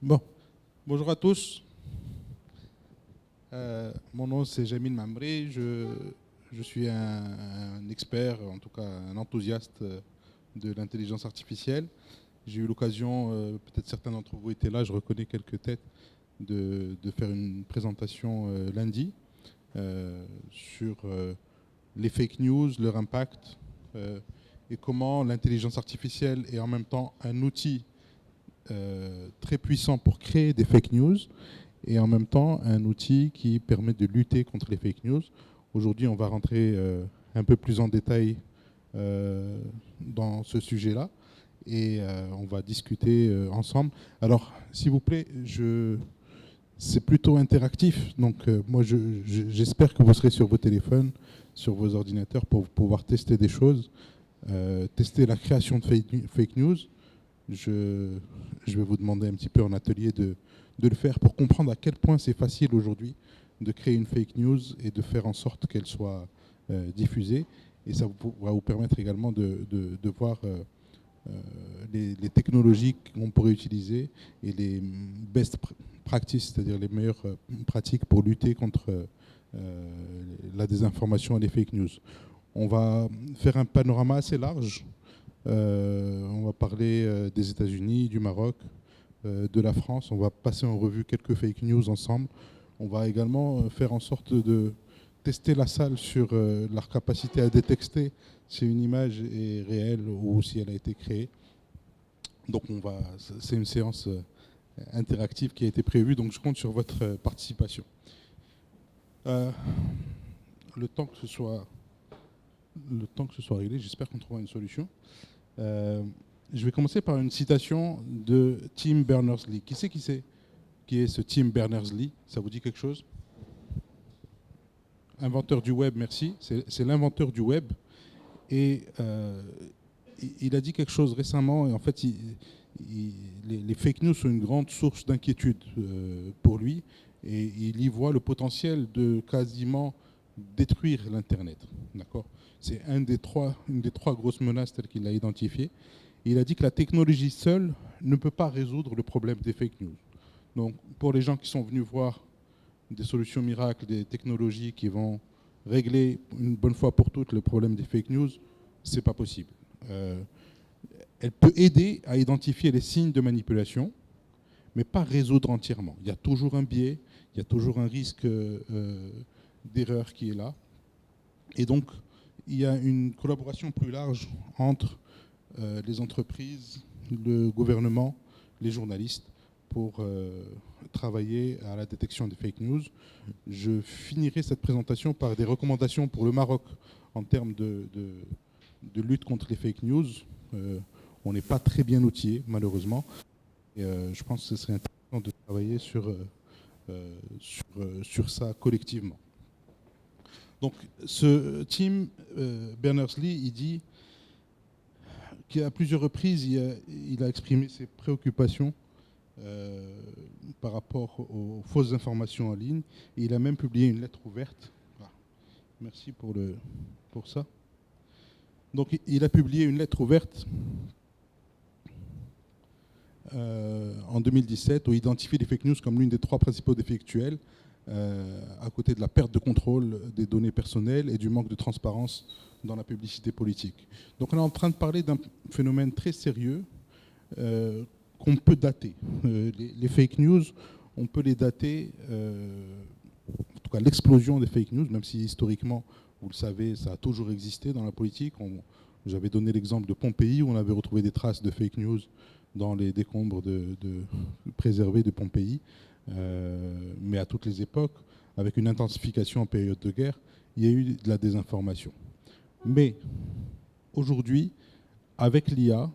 Bon, bonjour à tous. Mon nom c'est Jamil Mamri. Je suis un expert, en tout cas un enthousiaste de l'intelligence artificielle. J'ai eu l'occasion, peut-être certains d'entre vous étaient là, je reconnais quelques têtes, de faire une présentation lundi sur les fake news, leur impact et comment l'intelligence artificielle est en même temps un outil très puissant pour créer des fake news et en même temps un outil qui permet de lutter contre les fake news. Aujourd'hui, on va rentrer un peu plus en détail dans ce sujet-là et on va discuter ensemble. Alors, s'il vous plaît, c'est plutôt interactif, donc moi j'espère que vous serez sur vos téléphones, sur vos ordinateurs pour pouvoir tester des choses, tester la création de fake news. Je vais vous demander un petit peu en atelier de le faire pour comprendre à quel point c'est facile aujourd'hui de créer une fake news et de faire en sorte qu'elle soit diffusée. Et ça va vous permettre également de voir les technologies qu'on pourrait utiliser et les best practices, c'est-à-dire les meilleures pratiques pour lutter contre la désinformation et les fake news. On va faire un panorama assez large. On va parler des États-Unis, du Maroc, de la France. On va passer en revue quelques fake news ensemble. On va également faire en sorte de tester la salle sur leur capacité à détecter si une image est réelle ou si elle a été créée. Donc c'est une séance interactive qui a été prévue, donc je compte sur votre participation. Le temps que ce soit réglé, j'espère qu'on trouvera une solution. Je vais commencer par une citation de Tim Berners-Lee. Qui est ce Tim Berners-Lee? Ça vous dit quelque chose? Inventeur du web, merci. C'est l'inventeur du web. Et il a dit quelque chose récemment. Et en fait, les fake news sont une grande source d'inquiétude pour lui. Et il y voit le potentiel de quasiment détruire l'Internet. D'accord? C'est une des trois grosses menaces telles qu'il a identifiées. Et il a dit que la technologie seule ne peut pas résoudre le problème des fake news. Donc, pour les gens qui sont venus voir des solutions miracles, des technologies qui vont régler une bonne fois pour toutes le problème des fake news, c'est pas possible. Elle peut aider à identifier les signes de manipulation, mais pas résoudre entièrement. Il y a toujours un biais, il y a toujours un risque d'erreur qui est là. Et donc, il y a une collaboration plus large entre les entreprises, le gouvernement, les journalistes pour travailler à la détection des fake news. Je finirai cette présentation par des recommandations pour le Maroc en termes de lutte contre les fake news. On n'est pas très bien outillé, malheureusement. Et je pense que ce serait intéressant de travailler sur ça collectivement. Donc, ce Tim Berners-Lee, il dit qu'à plusieurs reprises, il a exprimé ses préoccupations par rapport aux fausses informations en ligne. Et il a même publié une lettre ouverte. Ah, merci pour ça. Donc, il a publié une lettre ouverte en 2017 où il identifie les fake news comme l'une des trois principaux défis actuels, à côté de la perte de contrôle des données personnelles et du manque de transparence dans la publicité politique. Donc on est en train de parler d'un phénomène très sérieux qu'on peut dater. Les fake news, on peut les dater, en tout cas l'explosion des fake news, même si historiquement, vous le savez, ça a toujours existé dans la politique. J'avais donné l'exemple de Pompéi où on avait retrouvé des traces de fake news dans les décombres préservés de Pompéi. Mais à toutes les époques, avec une intensification en période de guerre, il y a eu de la désinformation. Mais aujourd'hui, avec l'IA,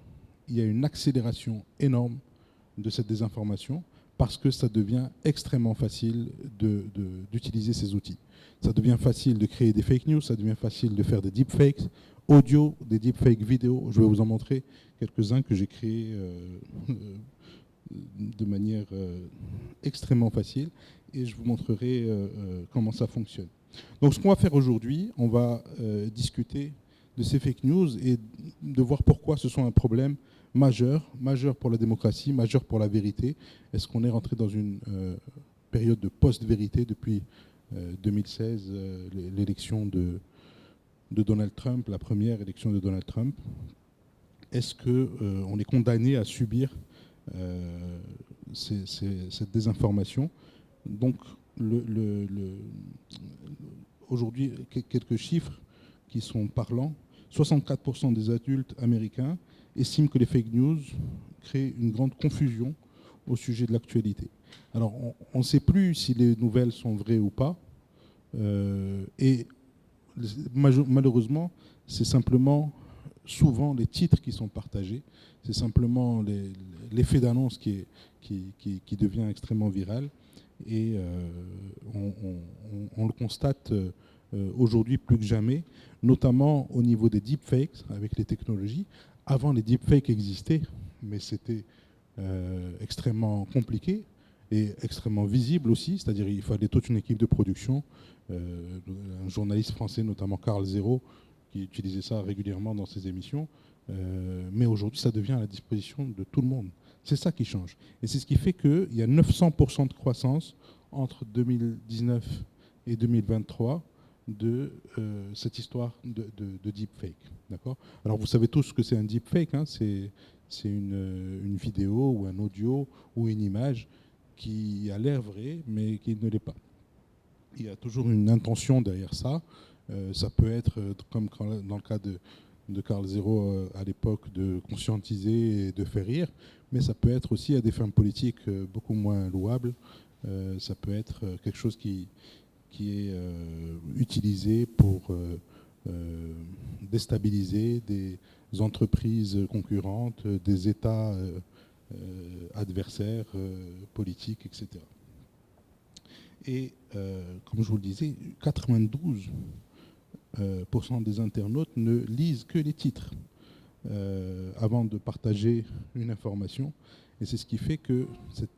il y a une accélération énorme de cette désinformation parce que ça devient extrêmement facile d'utiliser ces outils. Ça devient facile de créer des fake news, ça devient facile de faire des deepfakes audio, des deepfakes vidéo. Je vais vous en montrer quelques-uns que j'ai créés de manière extrêmement facile et je vous montrerai comment ça fonctionne. Donc ce qu'on va faire aujourd'hui, on va discuter de ces fake news et de voir pourquoi ce sont un problème majeur pour la démocratie, majeur pour la vérité. Est-ce qu'on est rentré dans une période de post-vérité depuis 2016, l'élection de Donald Trump, la première élection de Donald Trump? Est-ce qu'on est condamné à subir cette désinformation? Donc, aujourd'hui, quelques chiffres qui sont parlants. 64% des adultes américains estiment que les fake news créent une grande confusion au sujet de l'actualité. Alors, on ne sait plus si les nouvelles sont vraies ou pas. Et malheureusement, c'est simplement souvent les titres qui sont partagés. C'est simplement l'effet d'annonce qui devient extrêmement viral. Et on le constate aujourd'hui plus que jamais, notamment au niveau des deepfakes avec les technologies. Avant, les deepfakes existaient, mais c'était extrêmement compliqué et extrêmement visible aussi, c'est-à-dire il fallait toute une équipe de production, un journaliste français, notamment Carl Zero, qui utilisait ça régulièrement dans ses émissions, mais aujourd'hui ça devient à la disposition de tout le monde. C'est ça qui change. Et c'est ce qui fait qu'il y a 900% de croissance entre 2019 et 2023 de cette histoire de deepfake. D'accord ? Alors vous savez tous ce que c'est un deepfake, hein, c'est une vidéo ou un audio ou une image qui a l'air vrai mais qui ne l'est pas. Il y a toujours une intention derrière ça. Ça peut être, comme dans le cas de Carl Zero à l'époque, de conscientiser et de faire rire, mais ça peut être aussi à des fins politiques beaucoup moins louables. Ça peut être quelque chose qui est utilisé pour déstabiliser des entreprises concurrentes, des États adversaires politiques, etc. Et comme je vous le disais, 92% des internautes ne lisent que les titres avant de partager une information. Et c'est ce qui fait que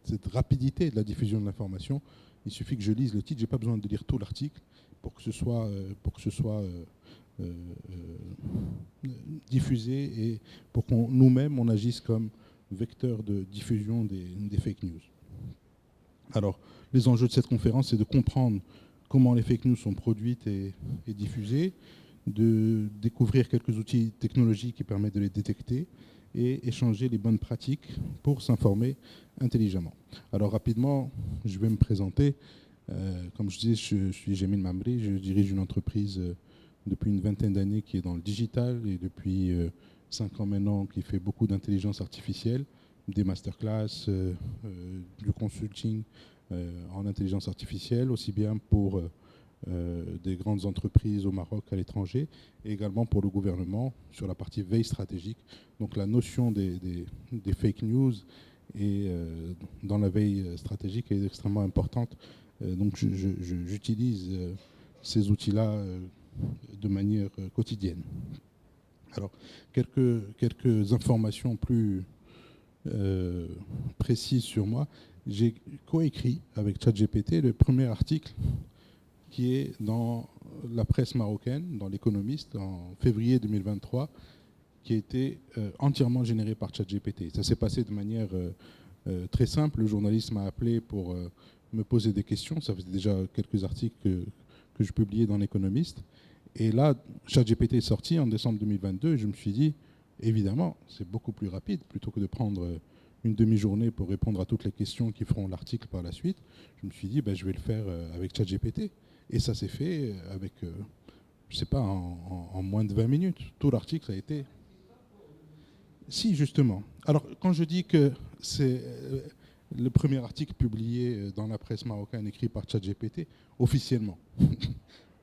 cette rapidité de la diffusion de l'information, il suffit que je lise le titre, je n'ai pas besoin de lire tout l'article pour que ce soit diffusé et pour qu'on nous-mêmes on agisse comme vecteur de diffusion des fake news. Alors, les enjeux de cette conférence, c'est de comprendre comment les fake news sont produites et diffusées, de découvrir quelques outils technologiques qui permettent de les détecter et échanger les bonnes pratiques pour s'informer intelligemment. Alors rapidement, je vais me présenter. Comme je disais, je suis Jamil Mamri, je dirige une entreprise depuis une vingtaine d'années qui est dans le digital et depuis 5 ans maintenant qui fait beaucoup d'intelligence artificielle, des masterclass, du consulting en intelligence artificielle, aussi bien pour des grandes entreprises au Maroc, à l'étranger, et également pour le gouvernement sur la partie veille stratégique. Donc la notion des fake news et dans la veille stratégique est extrêmement importante. Donc j'utilise ces outils-là de manière quotidienne. Alors, quelques informations plus précises sur moi. J'ai coécrit avec ChatGPT le premier article qui est dans la presse marocaine, dans l'Économiste, en février 2023, qui a été entièrement généré par ChatGPT. Ça s'est passé de manière très simple. Le journaliste m'a appelé pour me poser des questions. Ça faisait déjà quelques articles que je publiais dans l'Économiste. Et là, ChatGPT est sorti en décembre 2022 et je me suis dit, évidemment, c'est beaucoup plus rapide. Plutôt que de prendre une demi-journée pour répondre à toutes les questions qui feront l'article par la suite, je me suis dit, je vais le faire avec ChatGPT. Et ça s'est fait avec, je ne sais pas, en moins de 20 minutes. Tout l'article a été... Si, justement. Alors, quand je dis que c'est le premier article publié dans la presse marocaine écrit par ChatGPT, officiellement.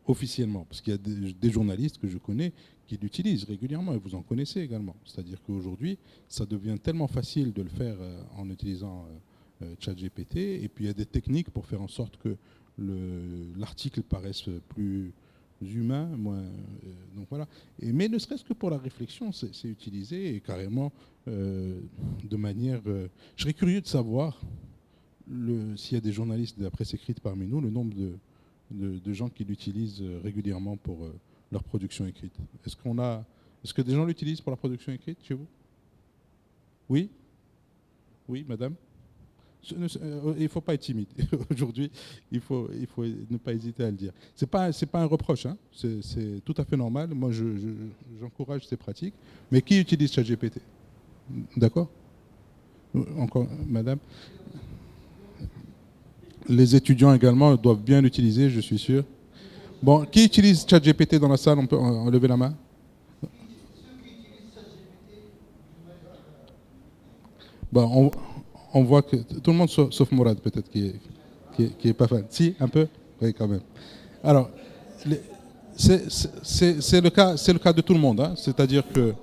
Officiellement, parce qu'il y a des journalistes que je connais qui l'utilisent régulièrement, et vous en connaissez également. C'est-à-dire qu'aujourd'hui, ça devient tellement facile de le faire en utilisant ChatGPT, et puis il y a des techniques pour faire en sorte que l'article paraisse plus humain, moins, donc voilà. Mais ne serait-ce que pour la réflexion, c'est utilisé et carrément de manière... je serais curieux de savoir s'il y a des journalistes de la presse écrite parmi nous, le nombre de gens qui l'utilisent régulièrement leur production écrite. Est-ce que des gens l'utilisent pour la production écrite chez vous? Oui? Oui, madame? Il ne faut pas être timide. Aujourd'hui, il faut ne pas hésiter à le dire. C'est pas un reproche, hein. C'est tout à fait normal. Moi, j'encourage ces pratiques. Mais qui utilise ChatGPT? D'accord? Encore, madame? Les étudiants également doivent bien l'utiliser, je suis sûr. Bon, qui utilise ChatGPT dans la salle? On peut enlever la main. Bon, on voit que tout le monde, sauf Mourad, peut-être, qui est pas fan. Si, un peu? Oui, quand même. Alors, les- c'est le cas de tout le monde, hein. C'est-à-dire que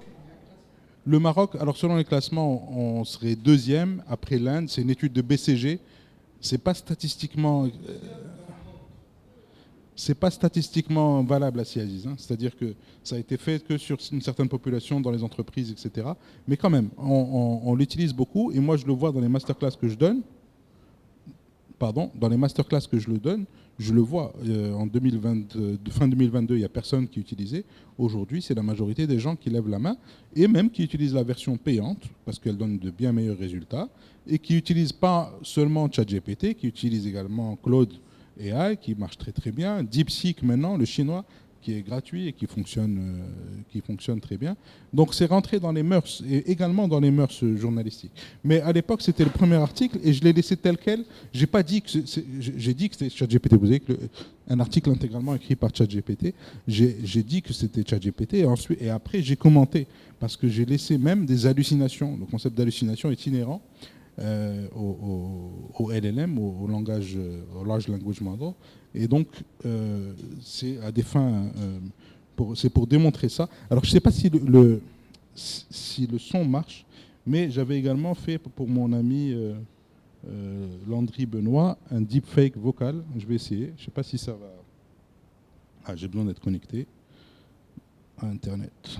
le Maroc, alors selon les classements, on serait deuxième après l'Inde. C'est une étude de BCG. C'est pas statistiquement c'est pas statistiquement valable à Aziz, hein. C'est-à-dire que ça a été fait que sur une certaine population dans les entreprises, etc. Mais quand même, on l'utilise beaucoup et moi je le vois dans les masterclass que je donne. Pardon, dans les masterclass que je le donne, je le vois. En 2020, fin 2022, il n'y a personne qui utilisait. Aujourd'hui, c'est la majorité des gens qui lèvent la main et même qui utilisent la version payante parce qu'elle donne de bien meilleurs résultats et qui n'utilisent pas seulement ChatGPT, qui utilisent également Claude AI qui marche très très bien, DeepSeek maintenant, le chinois, qui est gratuit et qui fonctionne très bien. Donc c'est rentré dans les mœurs, et également dans les mœurs journalistiques. Mais à l'époque, c'était le premier article et je l'ai laissé tel quel. J'ai pas dit que j'ai dit que c'était ChatGPT. Vous savez que un article intégralement écrit par ChatGPT. J'ai dit que c'était ChatGPT et après j'ai commenté parce que j'ai laissé même des hallucinations. Le concept d'hallucination est inhérent au LLM, au langage, au large language model. Et donc, c'est à des fins, c'est pour démontrer ça. Alors, je ne sais pas si le son marche, mais j'avais également fait pour mon ami Landry Benoît un deepfake vocal. Je vais essayer. Je ne sais pas si ça va. Ah, j'ai besoin d'être connecté à Internet.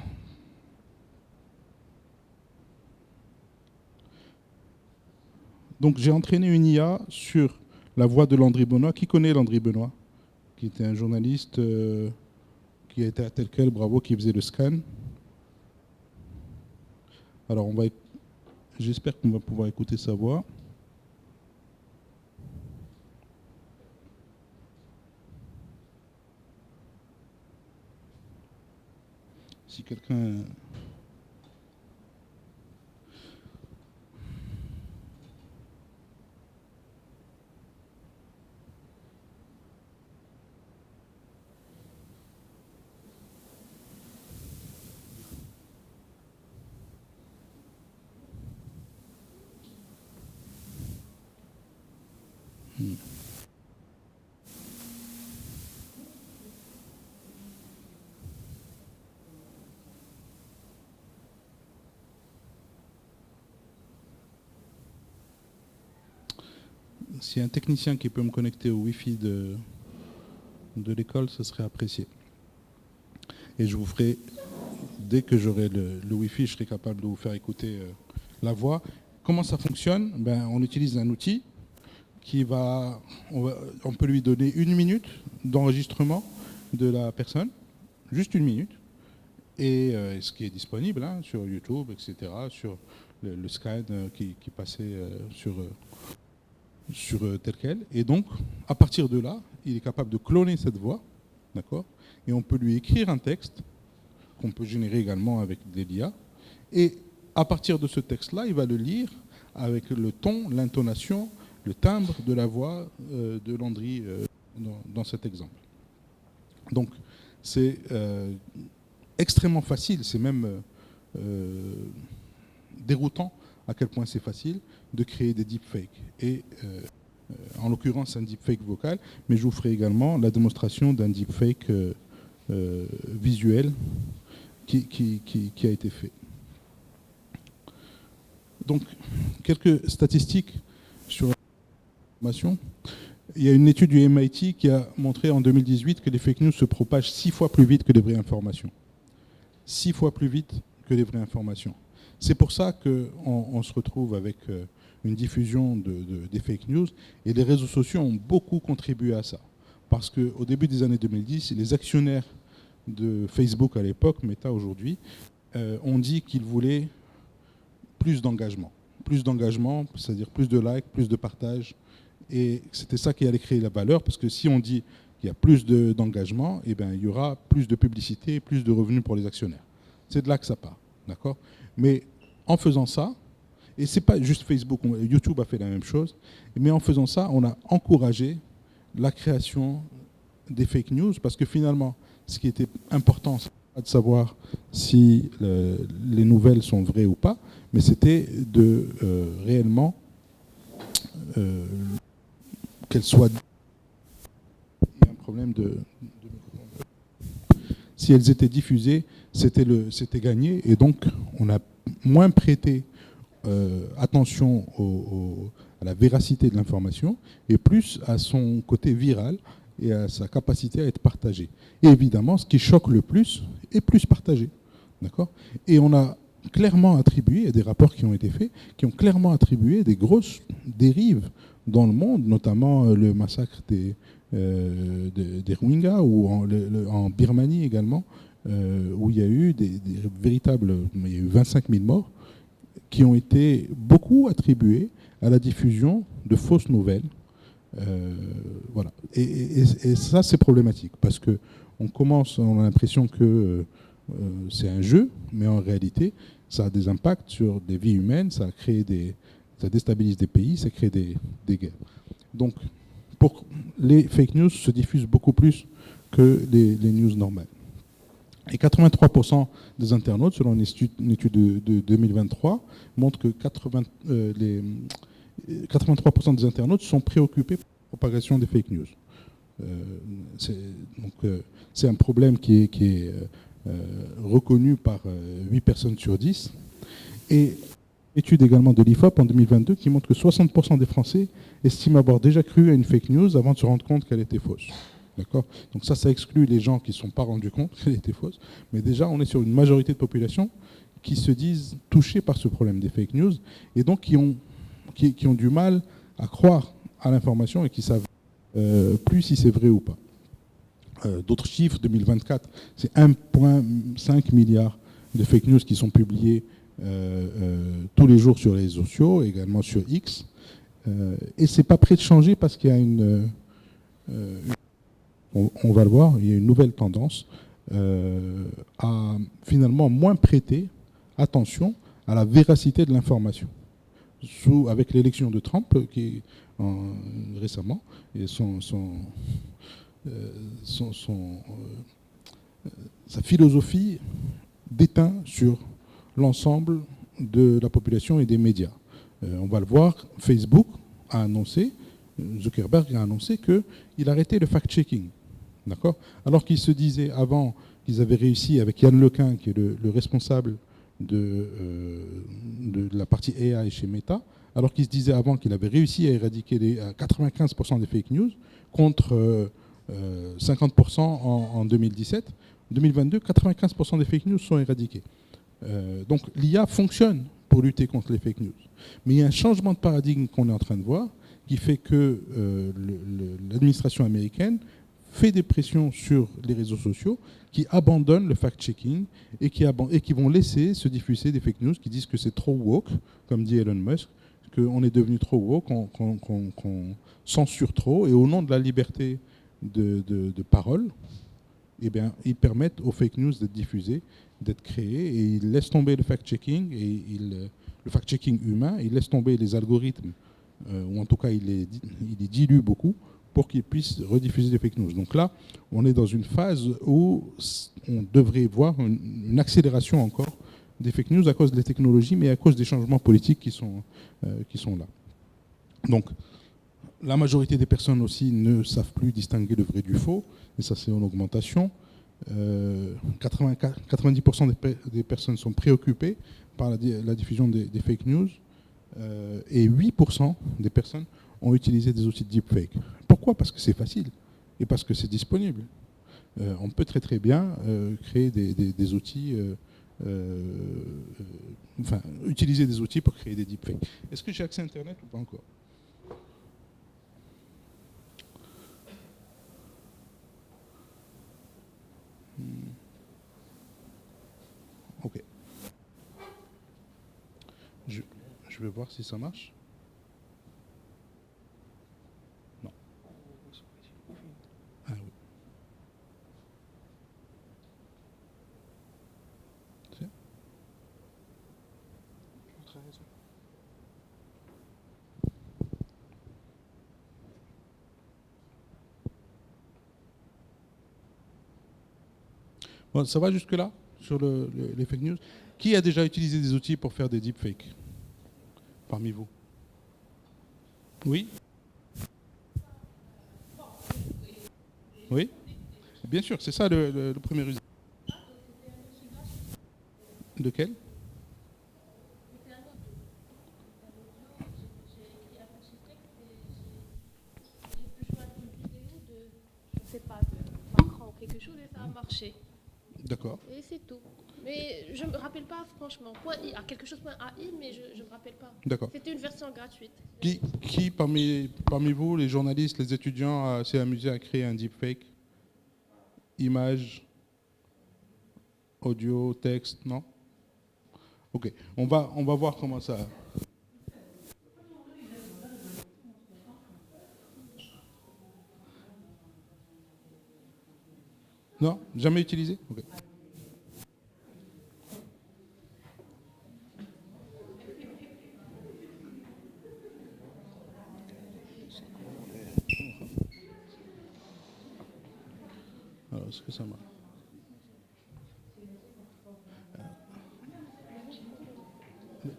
Donc j'ai entraîné une IA sur la voix de Landry Benoît. Qui connaît Landry Benoît? Qui était un journaliste qui était à tel quel, bravo, qui faisait le scan. Alors j'espère qu'on va pouvoir écouter sa voix. Si quelqu'un... S'il y a un technicien qui peut me connecter au Wi-Fi de l'école, ce serait apprécié. Et je vous ferai, dès que j'aurai le Wi-Fi, je serai capable de vous faire écouter la voix. Comment ça fonctionne? On utilise un outil on peut lui donner 1 minute d'enregistrement de la personne, juste 1 minute, et ce qui est disponible sur YouTube, etc., sur le scan qui passait sur tel quel. Et donc, à partir de là, il est capable de cloner cette voix, d'accord? Et on peut lui écrire un texte qu'on peut générer également avec des l'IA. Et à partir de ce texte-là, il va le lire avec le ton, l'intonation, le timbre de la voix de Landry dans cet exemple. Donc, c'est extrêmement facile, c'est même déroutant à quel point c'est facile de créer des deepfakes. Et en l'occurrence, un deepfake vocal, mais je vous ferai également la démonstration d'un deepfake visuel qui a été fait. Donc, quelques statistiques sur l'information. Il y a une étude du MIT qui a montré en 2018 que les fake news se propagent 6 fois plus vite que les vraies informations. 6 fois plus vite que les vraies informations. C'est pour ça qu'on se retrouve avec une diffusion des fake news et les réseaux sociaux ont beaucoup contribué à ça. Parce qu'au début des années 2010, les actionnaires de Facebook à l'époque, Meta aujourd'hui, ont dit qu'ils voulaient plus d'engagement. Plus d'engagement, c'est-à-dire plus de likes, plus de partages. Et c'était ça qui allait créer la valeur, parce que si on dit qu'il y a plus d'engagement, eh ben, il y aura plus de publicité et plus de revenus pour les actionnaires. C'est de là que ça part. D'accord ? Mais en faisant ça, et ce n'est pas juste Facebook, YouTube a fait la même chose, mais en faisant ça, on a encouragé la création des fake news, parce que finalement, ce qui était important, c'est pas de savoir si les nouvelles sont vraies ou pas, mais c'était de réellement qu'elles soient... Il y a un problème de... Si elles étaient diffusées, c'était gagné, et donc on a moins prêté attention à la véracité de l'information et plus à son côté viral et à sa capacité à être partagée. Et évidemment, ce qui choque le plus est plus partagé. D'accord ? Et on a clairement attribué, il y a des rapports qui ont été faits, qui ont clairement attribué des grosses dérives dans le monde, notamment le massacre des Rohingyas ou en Birmanie également, où il y a eu des véritables... Il y a eu 25 000 morts qui ont été beaucoup attribués à la diffusion de fausses nouvelles. Voilà. Et ça, c'est problématique, parce on a l'impression que c'est un jeu, mais en réalité, ça a des impacts sur des vies humaines, ça déstabilise des pays, ça crée des guerres. Donc, les fake news se diffusent beaucoup plus que les news normales. Et 83% des internautes, selon une étude de 2023, montrent que 83% des internautes sont préoccupés par la propagation des fake news. C'est un problème qui est reconnu par 8 personnes sur 10. Et étude également de l'IFOP en 2022 qui montre que 60% des Français estiment avoir déjà cru à une fake news avant de se rendre compte qu'elle était fausse. D'accord ? Donc ça exclut les gens qui ne se sont pas rendus compte qu'elle était fausse. Mais déjà, on est sur une majorité de population qui se disent touchés par ce problème des fake news et donc qui ont du mal à croire à l'information et qui savent plus si c'est vrai ou pas. D'autres chiffres, 2024, c'est 1,5 milliard de fake news qui sont publiés tous les jours sur les réseaux sociaux, également sur X. Et c'est pas prêt de changer parce qu'il y a on va le voir, il y a une nouvelle tendance à finalement moins prêter attention à la véracité de l'information. Avec l'élection de Trump récemment, et sa philosophie déteint sur l'ensemble de la population et des médias. On va le voir, Facebook a annoncé, Zuckerberg a annoncé qu'il arrêtait le fact-checking. D'accord ? Alors qu'ils se disaient avant qu'ils avaient réussi avec Yann Lequin, qui est le responsable de la partie AI chez Meta, alors qu'ils se disaient avant qu'il avait réussi à éradiquer 95% des fake news contre 50% en 2017. En 2022, 95% des fake news sont éradiqués. Donc l'IA fonctionne pour lutter contre les fake news. Mais il y a un changement de paradigme qu'on est en train de voir qui fait que l'administration américaine fait des pressions sur les réseaux sociaux qui abandonnent le fact-checking et qui vont laisser se diffuser des fake news qui disent que c'est trop woke, comme dit Elon Musk, qu'on est devenu trop woke, qu'on censure trop, et au nom de la liberté de parole, eh bien, ils permettent aux fake news d'être diffusées, d'être créées, et ils laissent tomber le fact-checking, le fact-checking humain, ils laissent tomber les algorithmes, ou en tout cas ils les diluent beaucoup, pour qu'ils puissent rediffuser des fake news. Donc là, on est dans une phase où on devrait voir une accélération encore des fake news à cause des technologies, mais à cause des changements politiques qui sont là. Donc, la majorité des personnes aussi ne savent plus distinguer le vrai du faux, et ça c'est en augmentation. 90% des personnes sont préoccupées par la diffusion des fake news, et 8% des personnes ont utilisé des outils de deepfake. Pourquoi ? Parce que c'est facile et parce que c'est disponible. On peut très très bien créer des outils, utiliser des outils pour créer des deepfakes. Est-ce que j'ai accès à Internet ou pas encore ? vais voir si ça marche. Non. Ah oui. C'est- Bon, ça va jusque-là sur les fake news. Qui a déjà utilisé des outils pour faire des deepfakes parmi vous? Oui? Oui? Bien sûr, c'est ça le premier usage. Lequel? Je sais pas, de Macron ou quelque chose et ça a marché. D'accord. Et c'est tout. Mais je me rappelle pas franchement. Point .ai, quelque chose .ai, mais je me rappelle pas. D'accord. C'était une version gratuite. Qui parmi vous, les journalistes, les étudiants, s'est amusé à créer un deepfake? Image, audio, texte, non? Ok, on va voir comment ça. Non? Jamais utilisé? Ok. Alors, est-ce que ça marche?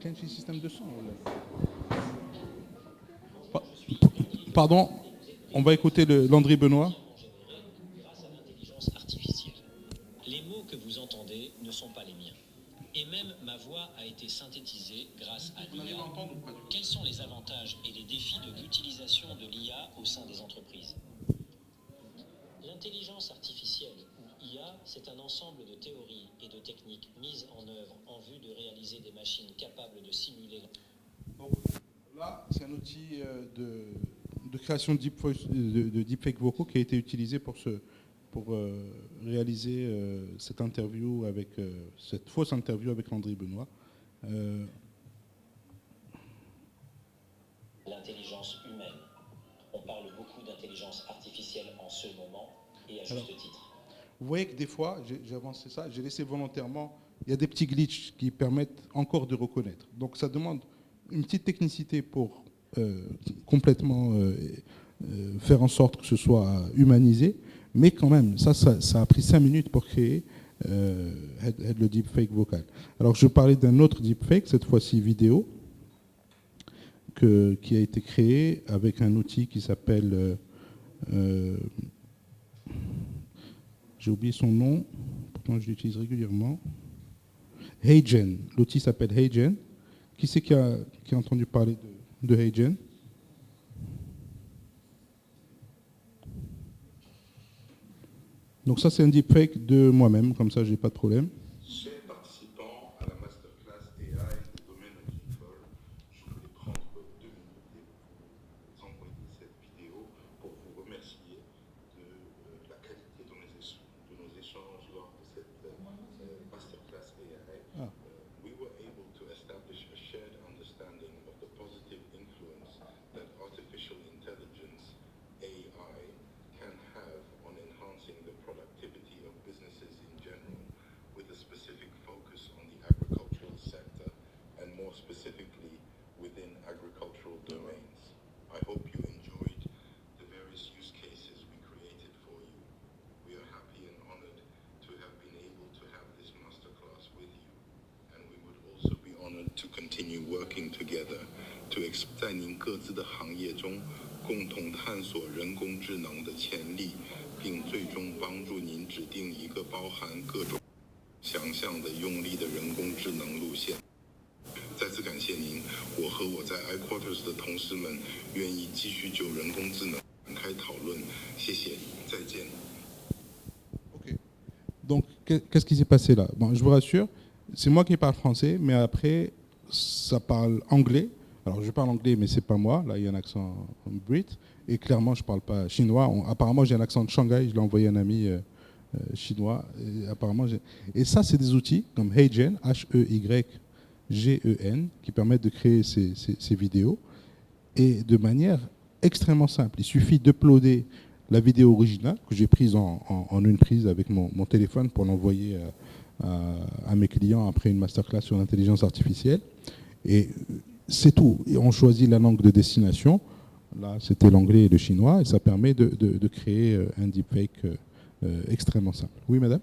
Quel est le système de son? Pa- Pardon, on va écouter Landry Benoît. Grâce à l'intelligence artificielle. Les mots que vous entendez ne sont pas les miens. Et même ma voix a été synthétisée grâce à l'IA. Quels sont les avantages et les défis de l'utilisation de l'IA au sein des entreprises? L'intelligence artificielle, ou IA, c'est un ensemble de théories et de techniques mises en œuvre en vue de réaliser des machines capables de simuler. Donc, là, c'est un outil de création de deepfake vocaux qui a été utilisé pour réaliser cette interview cette fausse interview avec Landry Benoît. L'intelligence humaine. On parle beaucoup d'intelligence artificielle en ce moment, et à juste titre. Vous voyez que des fois, j'ai avancé ça, j'ai laissé volontairement, il y a des petits glitches qui permettent encore de reconnaître. Donc ça demande une petite technicité pour complètement faire en sorte que ce soit humanisé, mais quand même, ça a pris 5 minutes pour créer le deepfake vocal. Alors je parlais d'un autre deepfake, cette fois-ci vidéo, qui a été créé avec un outil qui s'appelle... j'ai oublié son nom, pourtant je l'utilise régulièrement. HeyGen. L'outil s'appelle HeyGen. Qui c'est qui a entendu parler de HeyGen? Donc ça c'est un deepfake de moi-même, comme ça j'ai pas de problème. Chers participants à la masterclass AI du domaine agricole, je voulais prendre 2 minutes et vous envoyer cette vidéo pour vous remercier de la qualité de nos échanges lors de cette masterclass AI. We were able to establish a shared understanding of the positive influence that artificial intelligence, AI, can have on enhancing the productivity of businesses in general, with a specific focus on the agricultural sector and more specifically within agricultural domains. I hope you enjoyed the various use cases we created for you. We are happy and honored to have been able to have this masterclass with you, and we would also be honored to continue working together to在您各自的行业中共同探索人工智能的潜力，并最终帮助您指定一个包含各种想象的用力的人工智能路线。再次感谢您，我和我在 iQuarters 的同事们愿意继续就人工智能展开讨论。谢谢，再见。Ok. Donc qu'est-ce qui s'est passé là? Bon, je vous rassure, c'est moi qui parle français, mais après ça parle anglais. Alors je parle anglais, mais c'est pas moi. Là, il y a un accent brit. Et clairement, je parle pas chinois. Apparemment, j'ai un accent de Shanghai. Je l'ai envoyé à un ami chinois. Et apparemment, et ça, c'est des outils comme HeyGen, H-E-Y-G-E-N, Gen, qui permettent de créer ces vidéos, et de manière extrêmement simple. Il suffit d'uploader la vidéo originale, que j'ai prise en une prise avec mon téléphone pour l'envoyer à mes clients après une masterclass sur l'intelligence artificielle. Et c'est tout. Et on choisit la langue de destination. Là, c'était l'anglais et le chinois, et ça permet de créer un deepfake extrêmement simple. Oui, madame?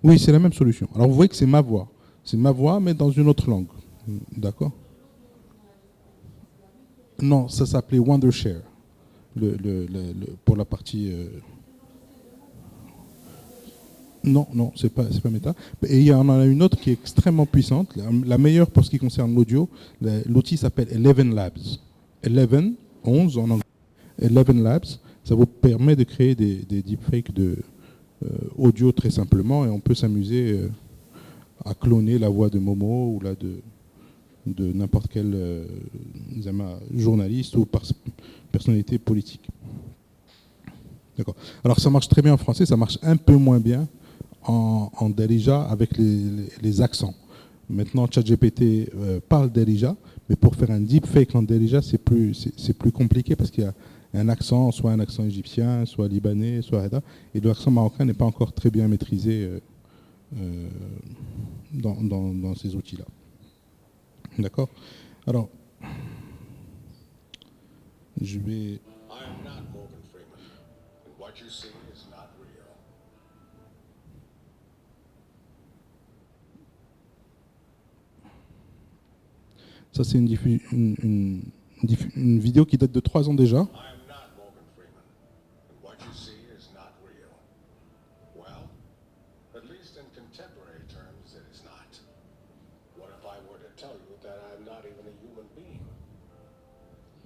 Oui, c'est la même solution. Alors, vous voyez que c'est ma voix. C'est ma voix, mais dans une autre langue. D'accord? Non, ça s'appelait Wondershare, pour la partie... Non, c'est pas Meta. Et il y en a une autre qui est extrêmement puissante, la meilleure pour ce qui concerne l'audio. L'outil s'appelle 11 Labs. 11 en anglais. 11 Labs, ça vous permet de créer des deepfakes audio très simplement, et on peut s'amuser à cloner la voix de Momo ou de n'importe quel journaliste ou personnalité politique. D'accord. Alors ça marche très bien en français, ça marche un peu moins bien en Darija avec les accents. Maintenant, ChatGPT parle Darija, mais pour faire un deepfake en Darija, c'est plus compliqué parce qu'il y a un accent, soit un accent égyptien, soit libanais, soit Hada, et l'accent marocain n'est pas encore très bien maîtrisé dans ces outils-là. D'accord? Alors, je vais... Ça, c'est une vidéo qui date de 3 ans déjà.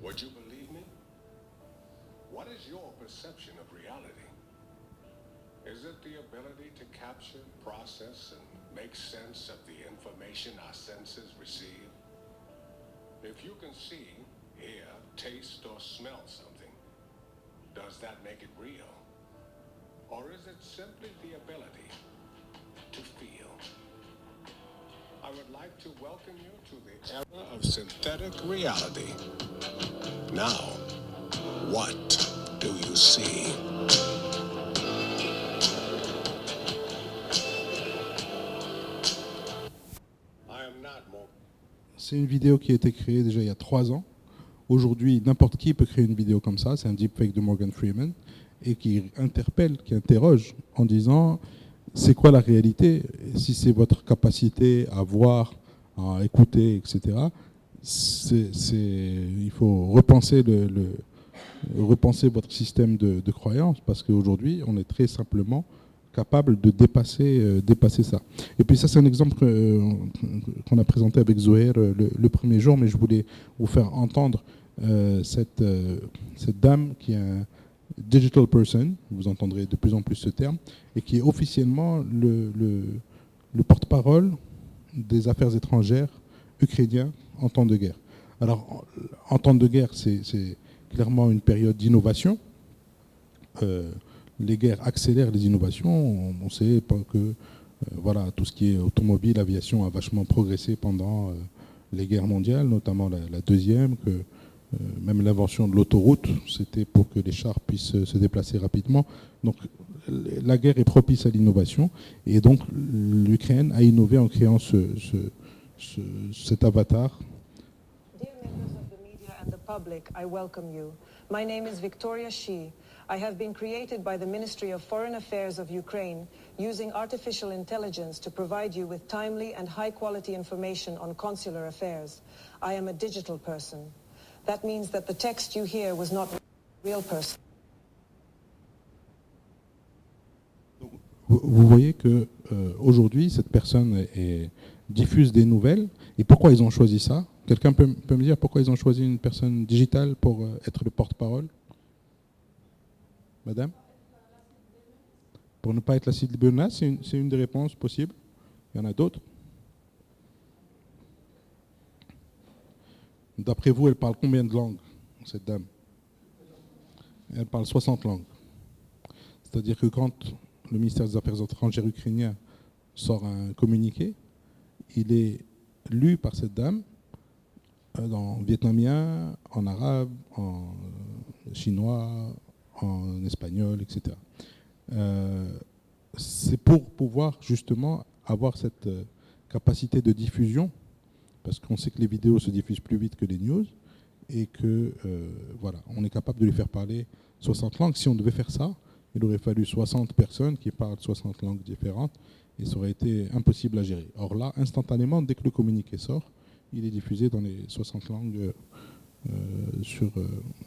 Would you believe me? What is your perception of reality? Is it the ability to capture, process, and make sense of the information our senses receive? If you can see, hear, taste, or smell something, does that make it real? Or is it simply the ability to feel? I would like to welcome you to the era of synthetic reality. Now, what do you see? I am not more. C'est une vidéo qui a été créée déjà il y a 3 ans. Aujourd'hui, n'importe qui peut créer une vidéo comme ça. C'est un deepfake de Morgan Freeman et qui interpelle, qui interroge en disant c'est quoi la réalité? Si c'est votre capacité à voir, à écouter, etc., il faut repenser, repenser votre système de croyance, parce qu'aujourd'hui, on est très simplement capable de dépasser ça. Et puis ça, c'est un exemple qu'on a présenté avec Zoher le premier jour, mais je voulais vous faire entendre cette dame qui est un digital person, vous entendrez de plus en plus ce terme, et qui est officiellement le porte-parole des affaires étrangères ukrainiens en temps de guerre. Alors, en temps de guerre, c'est clairement une période d'innovation. Les guerres accélèrent les innovations. On sait que voilà, tout ce qui est automobile, aviation a vachement progressé pendant les guerres mondiales, notamment la deuxième, que même l'invention de l'autoroute, c'était pour que les chars puissent se déplacer rapidement. Donc la guerre est propice à l'innovation, et donc l'Ukraine a innové en créant cet avatar. Dear members of the media and the public, I welcome you. My name is Victoria Shi. I have been created by the Ministry of Foreign Affairs of Ukraine using artificial intelligence to provide you with timely and high-quality information on consular affairs. I am a digital person. That means that the text you hear was not a real person. Vous voyez que aujourd'hui, cette personne diffuse des nouvelles. Et pourquoi ils ont choisi ça? Quelqu'un peut me dire pourquoi ils ont choisi une personne digitale pour être le porte-parole? Madame? Pour ne pas être la cible de menace, c'est une des réponses possibles. Il y en a d'autres. D'après vous, elle parle combien de langues, cette dame? Elle parle 60 langues. C'est-à-dire que quand le ministère des Affaires étrangères ukrainien sort un communiqué, il est lu par cette dame en vietnamien, en arabe, en chinois, en espagnol, etc. C'est pour pouvoir justement avoir cette capacité de diffusion, parce qu'on sait que les vidéos se diffusent plus vite que les news, et que voilà, on est capable de les faire parler 60 langues. Si on devait faire ça, il aurait fallu 60 personnes qui parlent 60 langues différentes, et ça aurait été impossible à gérer. Or là, instantanément, dès que le communiqué sort, il est diffusé dans les 60 langues sur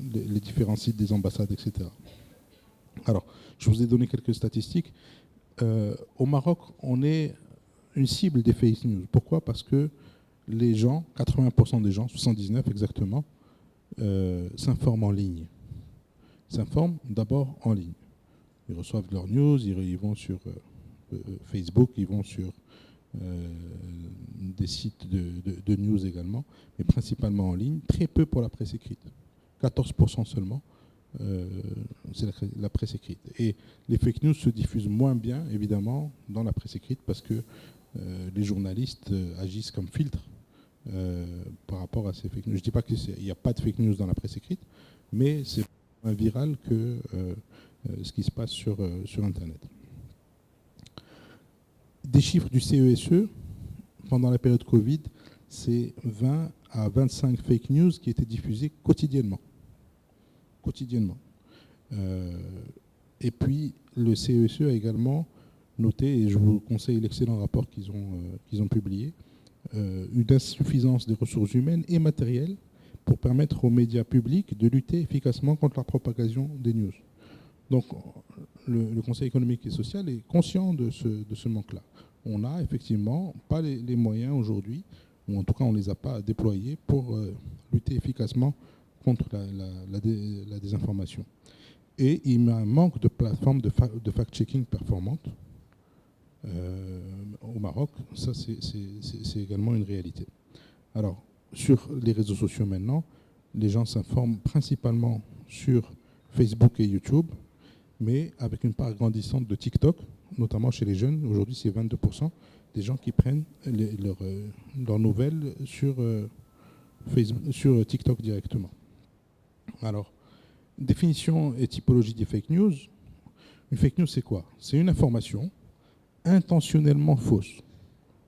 les différents sites des ambassades, etc. Alors, je vous ai donné quelques statistiques. Au Maroc, on est une cible des fake news. Pourquoi ? Parce que les gens, 80% des gens, 79 exactement, s'informent en ligne. S'informent d'abord en ligne. Ils reçoivent leurs news, ils vont sur Facebook, ils vont sur des sites de news également, mais principalement en ligne. Très peu pour la presse écrite. 14% seulement, c'est la presse écrite. Et les fake news se diffusent moins bien, évidemment, dans la presse écrite parce que les journalistes agissent comme filtre par rapport à ces fake news. Je ne dis pas qu'il n'y a pas de fake news dans la presse écrite, mais c'est moins viral que ce qui se passe sur Internet. Des chiffres du CESE, pendant la période Covid, c'est 20 à 25 fake news qui étaient diffusées quotidiennement. Et puis, le CESE a également noté, et je vous conseille l'excellent rapport qu'ils ont publié, une insuffisance des ressources humaines et matérielles pour permettre aux médias publics de lutter efficacement contre la propagation des news. Donc, le Conseil économique et social est conscient de ce manque-là. On n'a effectivement pas les moyens aujourd'hui, ou en tout cas on ne les a pas déployés pour lutter efficacement contre la désinformation. Et il y a un manque de plateformes de fact-checking performantes au Maroc. Ça, c'est également une réalité. Alors, sur les réseaux sociaux maintenant, les gens s'informent principalement sur Facebook et YouTube, mais avec une part grandissante de TikTok, notamment chez les jeunes. Aujourd'hui, c'est 22% des gens qui prennent leurs nouvelles sur TikTok directement. Alors, définition et typologie des fake news. Une fake news, c'est quoi ? C'est une information intentionnellement fausse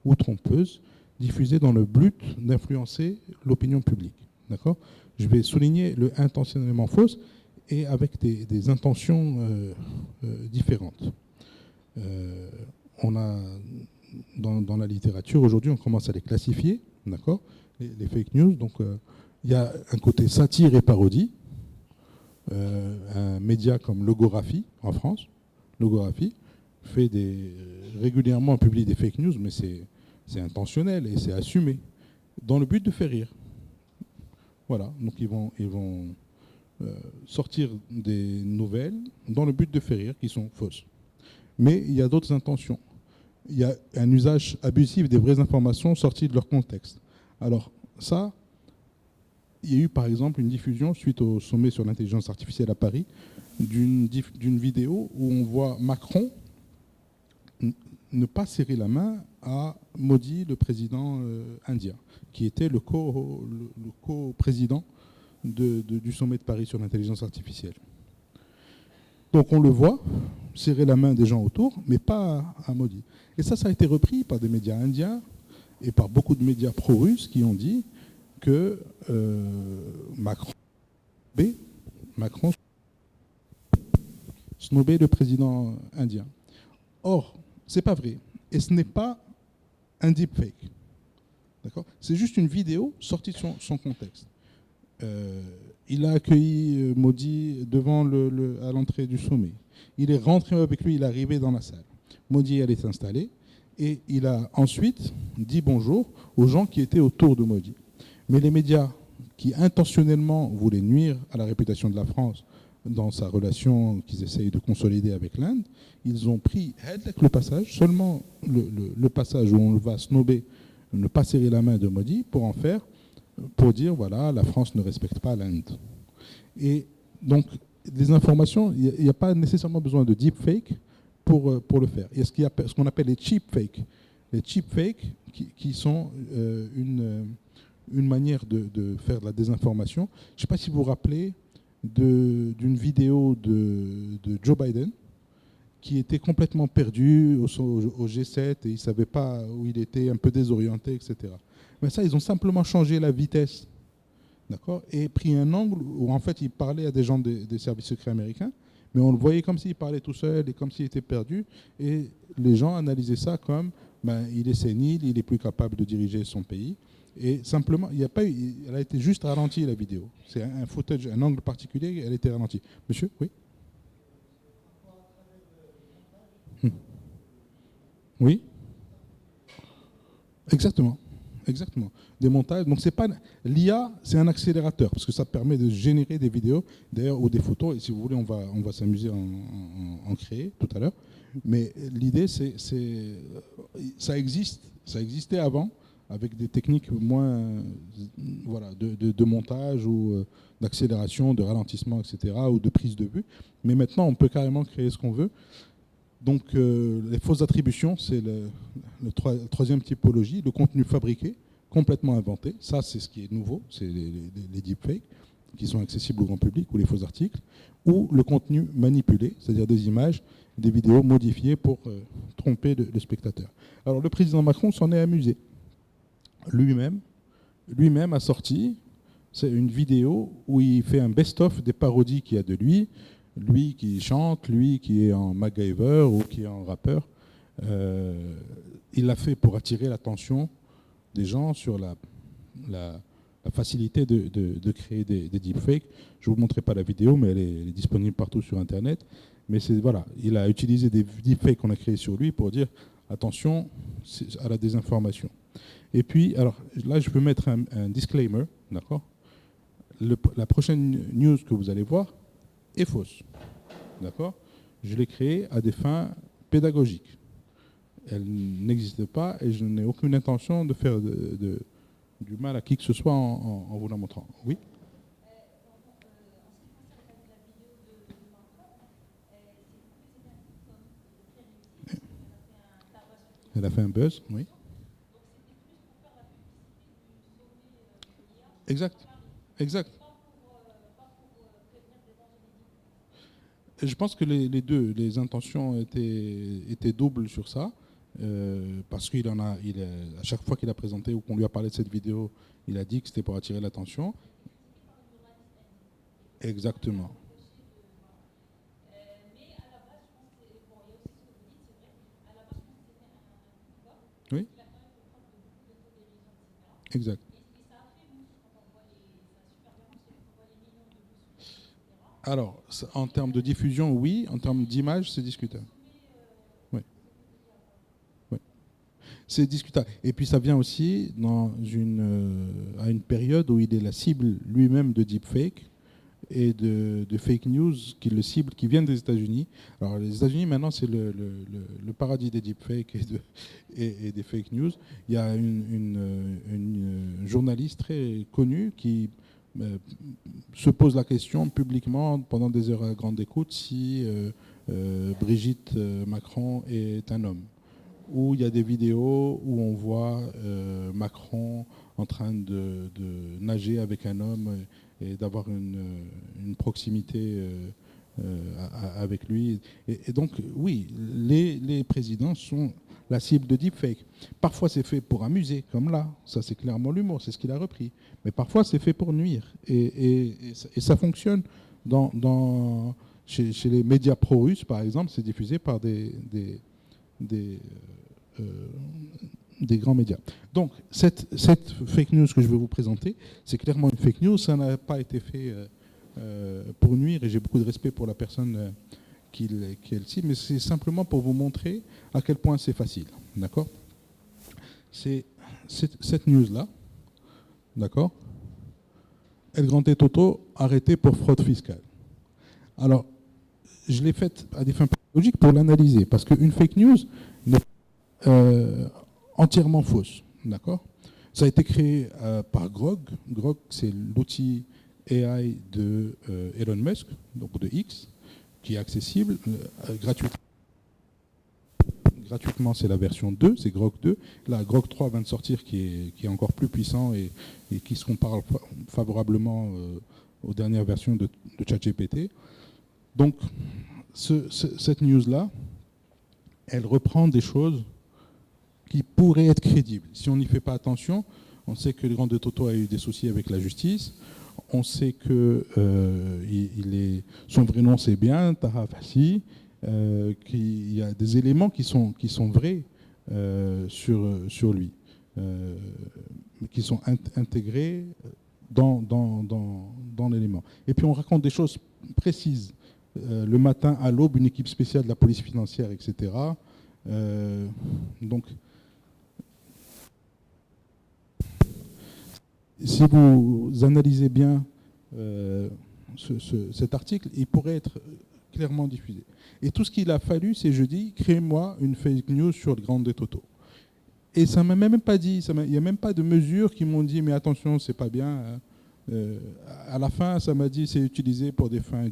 ou trompeuse diffusée dans le but d'influencer l'opinion publique. D'accord ? Je vais souligner le intentionnellement fausse et avec des intentions différentes. On a dans la littérature aujourd'hui, on commence à les classifier, d'accord ? Les fake news. Donc, il y a un côté satire et parodie. Un média comme Logographie en France, Logographie fait régulièrement publie des fake news, mais c'est intentionnel et c'est assumé dans le but de faire rire. Voilà, donc ils vont sortir des nouvelles dans le but de faire rire qui sont fausses. Mais il y a d'autres intentions. Il y a un usage abusif des vraies informations sorties de leur contexte. Alors ça, il y a eu par exemple une diffusion suite au sommet sur l'intelligence artificielle à Paris d'une vidéo où on voit Macron ne pas serrer la main à Modi, le président indien, qui était le co-président du sommet de Paris sur l'intelligence artificielle. Donc on le voit serrer la main des gens autour, mais pas à Modi. Et ça a été repris par des médias indiens et par beaucoup de médias pro-russes qui ont dit que Macron snobait le président indien. Or, ce n'est pas vrai. Et ce n'est pas un deepfake. D'accord ? C'est juste une vidéo sortie de son contexte. Il a accueilli Modi à l'entrée du sommet. Il est rentré avec lui, il est arrivé dans la salle. Modi allait s'installer et il a ensuite dit bonjour aux gens qui étaient autour de Modi. Mais les médias qui intentionnellement voulaient nuire à la réputation de la France dans sa relation qu'ils essayent de consolider avec l'Inde, ils ont pris le passage, seulement le passage où on va snober, ne pas serrer la main de Modi pour dire voilà, la France ne respecte pas l'Inde. Et donc, les informations, il n'y a pas nécessairement besoin de deepfake pour le faire. Il y a ce qu'on appelle les cheap fakes. Les cheap fakes qui sont une manière de faire de la désinformation. Je ne sais pas si vous vous rappelez d'une vidéo de Joe Biden qui était complètement perdu au G7 et il ne savait pas où il était, un peu désorienté, etc. Mais ça, ils ont simplement changé la vitesse, d'accord, et pris un angle où en fait il parlait à des gens des services secrets américains, mais on le voyait comme s'il parlait tout seul et comme s'il était perdu, et les gens analysaient ça comme il est sénile, il est plus capable de diriger son pays. Et simplement, elle a été juste ralentie, la vidéo. C'est un footage, un angle particulier, elle a été ralentie. Monsieur, oui. Oui. Exactement. Exactement. Des montages. Donc l'IA, c'est un accélérateur parce que ça permet de générer des vidéos, d'ailleurs, ou des photos. Et si vous voulez, on va s'amuser à en créer tout à l'heure. Mais l'idée, ça existait avant, avec des techniques moins de montage ou d'accélération, de ralentissement, etc., ou de prise de vue. Mais maintenant, on peut carrément créer ce qu'on veut. Donc, les fausses attributions, c'est la troisième typologie, le contenu fabriqué, complètement inventé. Ça, c'est ce qui est nouveau, c'est les deepfakes, qui sont accessibles au grand public, ou les faux articles, ou le contenu manipulé, c'est-à-dire des images, des vidéos modifiées pour tromper le spectateur. Alors, le président Macron s'en est amusé. Lui-même a sorti une vidéo où il fait un best-of des parodies qu'il y a de lui qui chante, lui qui est en MacGyver ou qui est en rappeur. Il l'a fait pour attirer l'attention des gens sur la facilité de créer des deepfakes. Je ne vous montrerai pas la vidéo, mais elle est disponible partout sur Internet. Mais il a utilisé des deepfakes qu'on a créés sur lui pour dire attention à la désinformation. Et puis, alors là, je peux mettre un disclaimer, d'accord ? La prochaine news que vous allez voir est fausse, d'accord ? Je l'ai créée à des fins pédagogiques. Elle n'existe pas et je n'ai aucune intention de faire du mal à qui que ce soit en vous la montrant. Oui ? Elle a fait un buzz, oui. Exact. Je pense que les intentions étaient doubles sur ça, parce qu'il à chaque fois qu'il a présenté ou qu'on lui a parlé de cette vidéo, il a dit que c'était pour attirer l'attention. Exactement. Oui. Exact. Alors, en termes de diffusion, oui. En termes d'image, c'est discutable. Oui. C'est discutable. Et puis, ça vient aussi à une période où il est la cible lui-même de deepfake et de fake news qui viennent des États-Unis. Alors, les États-Unis, maintenant, c'est le paradis des deepfakes et des fake news. Il y a une journaliste très connue qui se pose la question publiquement pendant des heures à grande écoute si Brigitte Macron est un homme. Où il y a des vidéos où on voit Macron en train de nager avec un homme et d'avoir une proximité avec lui. Et donc, oui, les présidents sont la cible de deepfake. Parfois, c'est fait pour amuser, comme là. Ça, c'est clairement l'humour, c'est ce qu'il a repris. Mais parfois, c'est fait pour nuire. Et ça fonctionne chez les médias pro-russes, par exemple. C'est diffusé par des grands médias. Donc, cette fake news que je vais vous présenter, c'est clairement une fake news. Ça n'a pas été fait pour nuire, et j'ai beaucoup de respect pour la personne qui est le cible, mais c'est simplement pour vous montrer à quel point c'est facile. D'accord ? C'est cette news-là. D'accord ? El Grande Toto arrêté pour fraude fiscale. Alors, je l'ai faite à des fins pédagogiques pour l'analyser, parce qu'une fake news n'est entièrement fausse. D'accord ? Ça a été créé par Grok. Grok, c'est l'outil AI de Elon Musk, donc de X, qui est accessible gratuitement. gratuitement, c'est la version 2, c'est Grok 2. Là, Grok 3 vient de sortir, qui est encore plus puissant et qui se compare favorablement aux dernières versions de ChatGPT. Donc, cette news-là, elle reprend des choses qui pourraient être crédibles. Si on n'y fait pas attention, on sait que le grand de Toto a eu des soucis avec la justice. On sait que son vrai nom c'est bien Taha Fassi, qu'il y a des éléments qui sont vrais sur lui, qui sont intégrés dans l'élément. Et puis on raconte des choses précises. Le matin à l'aube, une équipe spéciale de la police financière, etc. Donc, si vous analysez bien cet article, il pourrait être clairement diffusé. Et tout ce qu'il a fallu, c'est, je dis, créez-moi une fake news sur le Grand des Toto. Et ça ne m'a même pas dit, il n'y a même pas de mesures qui m'ont dit, mais attention, c'est pas bien. À la fin, ça m'a dit, c'est utilisé pour des fins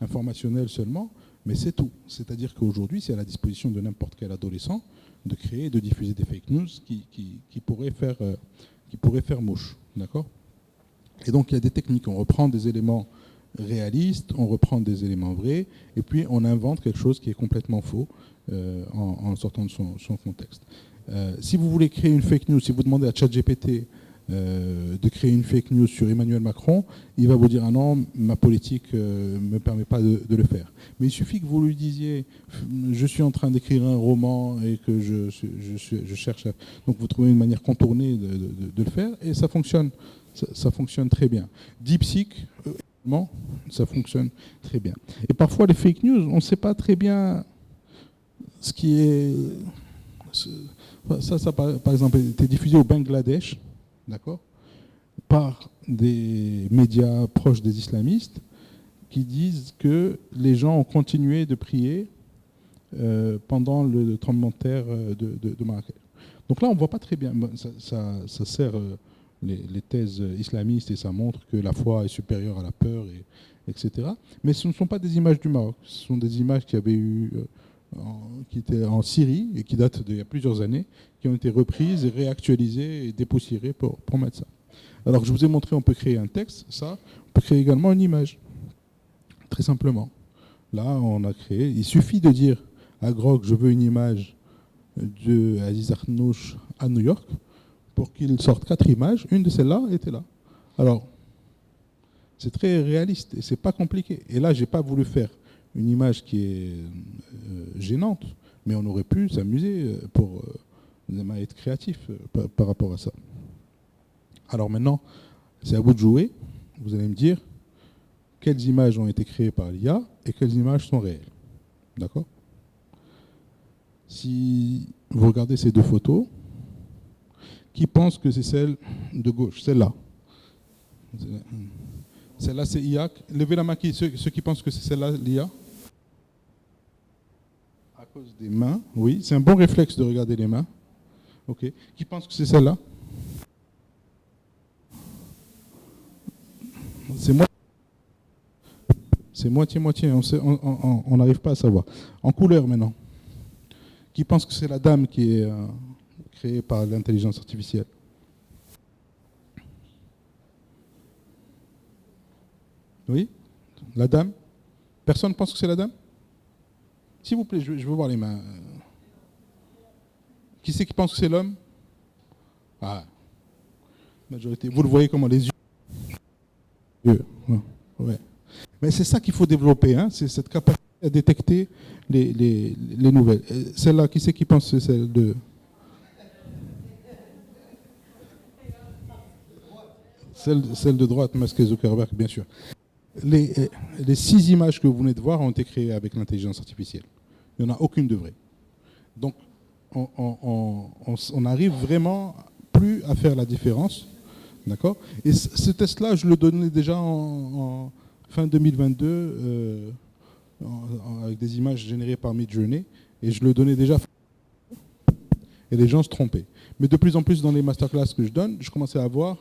informationnelles seulement, mais c'est tout. C'est-à-dire qu'aujourd'hui, c'est à la disposition de n'importe quel adolescent de créer et de diffuser des fake news qui pourraient faire mouche. D'accord ? Et donc, il y a des techniques. On reprend des éléments réalistes, on reprend des éléments vrais, et puis on invente quelque chose qui est complètement faux en sortant de son contexte. Si vous voulez créer une fake news, si vous demandez à ChatGPT de créer une fake news sur Emmanuel Macron, il va vous dire « Ah non, ma politique ne me permet pas de le faire ». Mais il suffit que vous lui disiez « Je suis en train d'écrire un roman et que je cherche à... » Donc vous trouvez une manière contournée de le faire et ça fonctionne. Ça fonctionne très bien. DeepSeek, ça fonctionne très bien. Et parfois, les fake news, on ne sait pas très bien ce qui est... Ça, par exemple, était diffusé au Bangladesh, d'accord, par des médias proches des islamistes qui disent que les gens ont continué de prier pendant le tremblement de terre de Marrakech. Donc là, on ne voit pas très bien. Ça sert les thèses islamistes et ça montre que la foi est supérieure à la peur, etc. Mais ce ne sont pas des images du Maroc. Ce sont des images qui étaient en Syrie et qui datent d'il y a plusieurs années, qui ont été reprises et réactualisées et dépoussiérées pour mettre ça. Alors je vous ai montré, on peut créer un texte, ça, on peut créer également une image, très simplement. Là, on a créé, il suffit de dire à Grok, je veux une image de Aziz Arnouch à New York, pour qu'il sorte 4 images, une de celles-là était là. Alors, c'est très réaliste et c'est pas compliqué. Et là, j'ai pas voulu faire une image qui est gênante, mais on aurait pu s'amuser pour être créatif par rapport à ça. Alors maintenant, c'est à vous de jouer. Vous allez me dire quelles images ont été créées par l'IA et quelles images sont réelles. D'accord ? Si vous regardez ces deux photos, qui pense que c'est celle de gauche, celle-là. Celle-là, c'est IA. Levez la main, ceux qui pensent que c'est celle-là, l'IA. À cause des mains, oui. C'est un bon réflexe de regarder les mains. OK. Qui pense que c'est celle-là? C'est moitié-moitié. On n'arrive pas à savoir. En couleur, maintenant. Qui pense que c'est la dame qui est... créé par l'intelligence artificielle. Oui? La dame? Personne ne pense que c'est la dame? S'il vous plaît, je veux voir les mains. Qui c'est qui pense que c'est l'homme? Ah, majorité. Vous le voyez comment les yeux. Ouais. Mais c'est ça qu'il faut développer, hein? C'est cette capacité à détecter les nouvelles. Celle-là, qui c'est qui pense que c'est celle de... Celle de droite, Musk et Zuckerberg, bien sûr. Les 6 images que vous venez de voir ont été créées avec l'intelligence artificielle. Il n'y en a aucune de vraie. Donc, on n'arrive vraiment plus à faire la différence. D'accord ? Et ce test-là, je le donnais déjà en fin 2022 avec des images générées par Midjourney. Et je le donnais déjà. Et les gens se trompaient. Mais de plus en plus, dans les masterclass que je donne, je commençais à voir...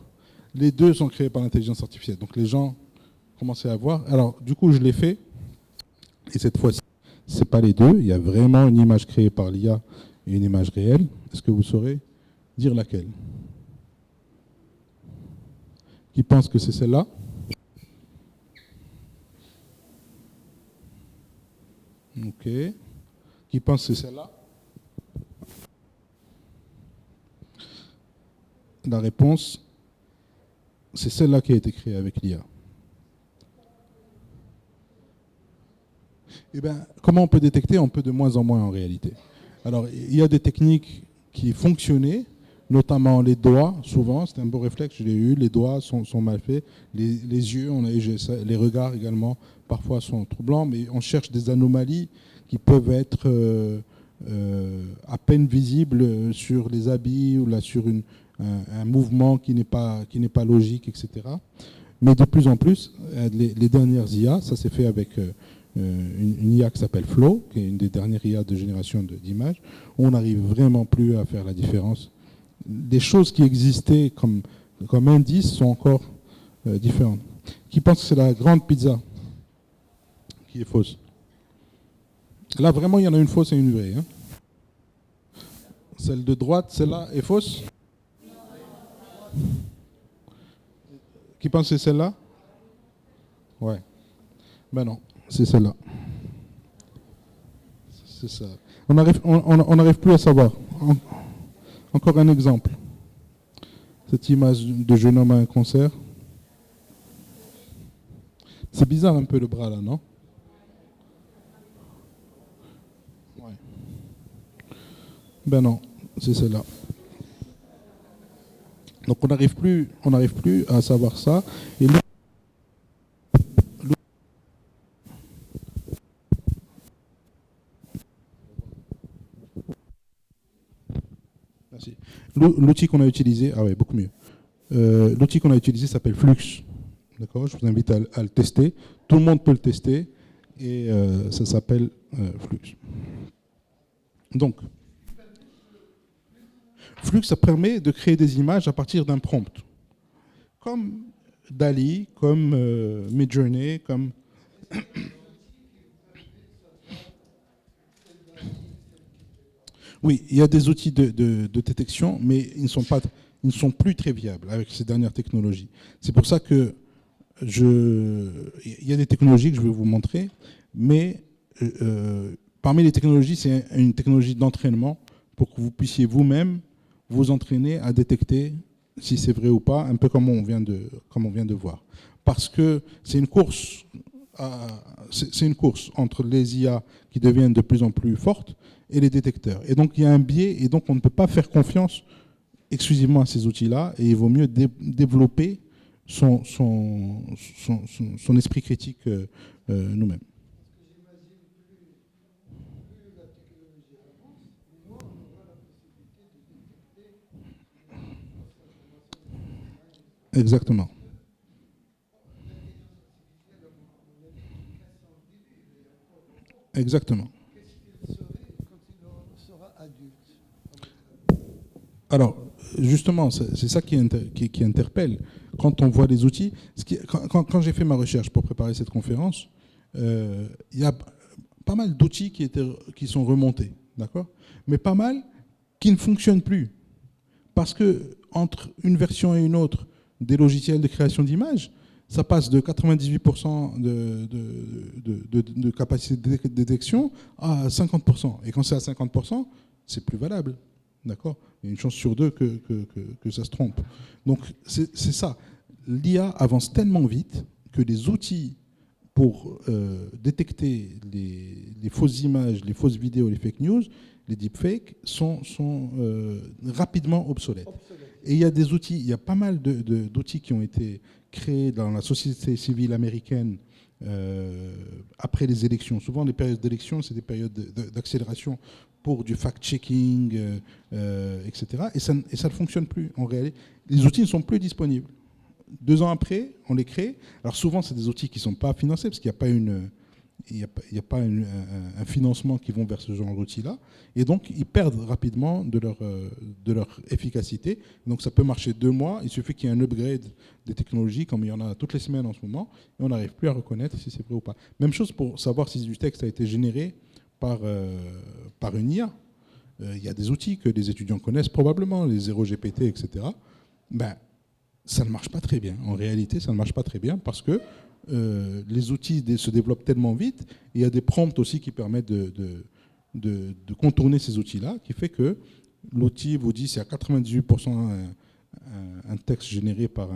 Les deux sont créés par l'intelligence artificielle. Donc les gens commençaient à voir. Alors, du coup, je l'ai fait. Et cette fois-ci, c'est pas les deux. Il y a vraiment une image créée par l'IA et une image réelle. Est-ce que vous saurez dire laquelle? Qui pense que c'est celle-là? Ok. Qui pense que c'est celle-là? La réponse, c'est celle-là qui a été créée avec l'IA. Eh bien, comment on peut détecter? On peut de moins en moins en réalité. Alors, il y a des techniques qui fonctionnaient, notamment les doigts, souvent, c'est un beau réflexe, je l'ai eu, les doigts sont mal faits, les yeux, les regards également, parfois sont troublants, mais on cherche des anomalies qui peuvent être à peine visibles sur les habits ou là, sur un mouvement qui n'est pas logique, etc. Mais de plus en plus, les dernières IA, ça s'est fait avec une IA qui s'appelle Flow, qui est une des dernières IA de génération d'images, où on n'arrive vraiment plus à faire la différence. Les choses qui existaient comme indices sont encore différentes. Qui pense que c'est la grande pizza qui est fausse? Là, vraiment, il y en a une fausse et une vraie. Hein. Celle de droite, celle-là est fausse? Qui pense que c'est celle-là? Ouais. Ben non, c'est celle-là. C'est ça. On n'arrive plus à savoir. Encore un exemple. Cette image de jeune homme à un concert. C'est bizarre un peu le bras là, non? Ouais. Ben non, c'est celle-là. Donc on n'arrive plus à savoir ça. Et l'outil qu'on a utilisé, ah ouais, beaucoup mieux. L'outil qu'on a utilisé s'appelle Flux. D'accord, je vous invite à le tester. Tout le monde peut le tester et ça s'appelle Flux. Donc, Flux, ça permet de créer des images à partir d'un prompt, comme DALL-E, comme Midjourney, comme oui, il y a des outils de détection, mais ils ne sont plus très viables avec ces dernières technologies. C'est pour ça que il y a des technologies que je vais vous montrer, mais parmi les technologies, c'est une technologie d'entraînement pour que vous puissiez vous-même vous entraîner à détecter si c'est vrai ou pas, un peu comme on vient de voir. Parce que c'est une course entre les IA qui deviennent de plus en plus fortes et les détecteurs. Et donc il y a un biais, et donc on ne peut pas faire confiance exclusivement à ces outils-là, et il vaut mieux développer son esprit critique nous-mêmes. Exactement. Exactement. Alors, justement, c'est ça qui interpelle. Quand on voit les outils, quand j'ai fait ma recherche pour préparer cette conférence, il y a pas mal d'outils qui sont remontés, d'accord? Mais pas mal qui ne fonctionnent plus. Parce que entre une version et une autre des logiciels de création d'images, ça passe de 98% de capacité de détection à 50%. Et quand c'est à 50%, c'est plus valable. D'accord? Il y a une chance sur deux que ça se trompe. Donc c'est ça. L'IA avance tellement vite que les outils pour détecter les fausses images, les fausses vidéos, les fake news, les deepfakes, sont rapidement obsolètes. Et il y a des outils, il y a pas mal d'outils qui ont été créés dans la société civile américaine après les élections. Souvent, les périodes d'élection, c'est des périodes d'accélération pour du fact-checking, etc. Et ça ne fonctionne plus en réalité. Les outils ne sont plus disponibles. 2 ans après, on les crée. Alors souvent, c'est des outils qui ne sont pas financés parce qu'il n'y a pas un financement qui vont vers ce genre d'outils-là. Et donc, ils perdent rapidement de leur efficacité. Donc, ça peut marcher 2 mois. Il suffit qu'il y ait un upgrade des technologies, comme il y en a toutes les semaines en ce moment, et on n'arrive plus à reconnaître si c'est vrai ou pas. Même chose pour savoir si du texte a été généré par une IA. Il y a des outils que les étudiants connaissent probablement, les 0GPT, etc. Ben, ça ne marche pas très bien. En réalité, ça ne marche pas très bien parce que les outils se développent tellement vite. Et il y a des prompts aussi qui permettent de contourner ces outils-là, qui fait que l'outil vous dit c'est à 98% un texte généré par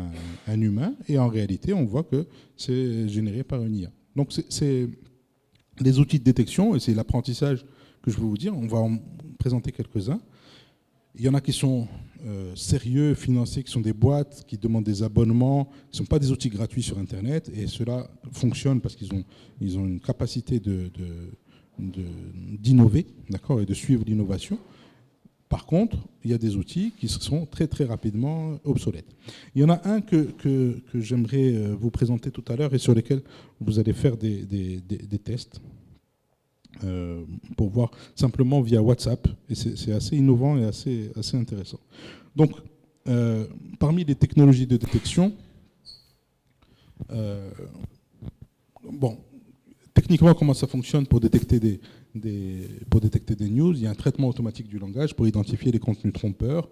un humain, et en réalité, on voit que c'est généré par une IA. Donc, c'est des outils de détection, et c'est l'apprentissage que je veux vous dire. On va en présenter quelques-uns. Il y en a qui sont sérieux, financés, qui sont des boîtes, qui demandent des abonnements, qui ne sont pas des outils gratuits sur Internet, et cela fonctionne parce qu'ils ont une capacité d'innover, d'accord, et de suivre l'innovation. Par contre, il y a des outils qui sont très très rapidement obsolètes. Il y en a un que j'aimerais vous présenter tout à l'heure et sur lesquels vous allez faire des tests pour voir simplement via WhatsApp. Et c'est assez innovant et assez intéressant. Donc, parmi les technologies de détection, techniquement, comment ça fonctionne pour détecter des news? Il y a un traitement automatique du langage pour identifier les contenus trompeurs.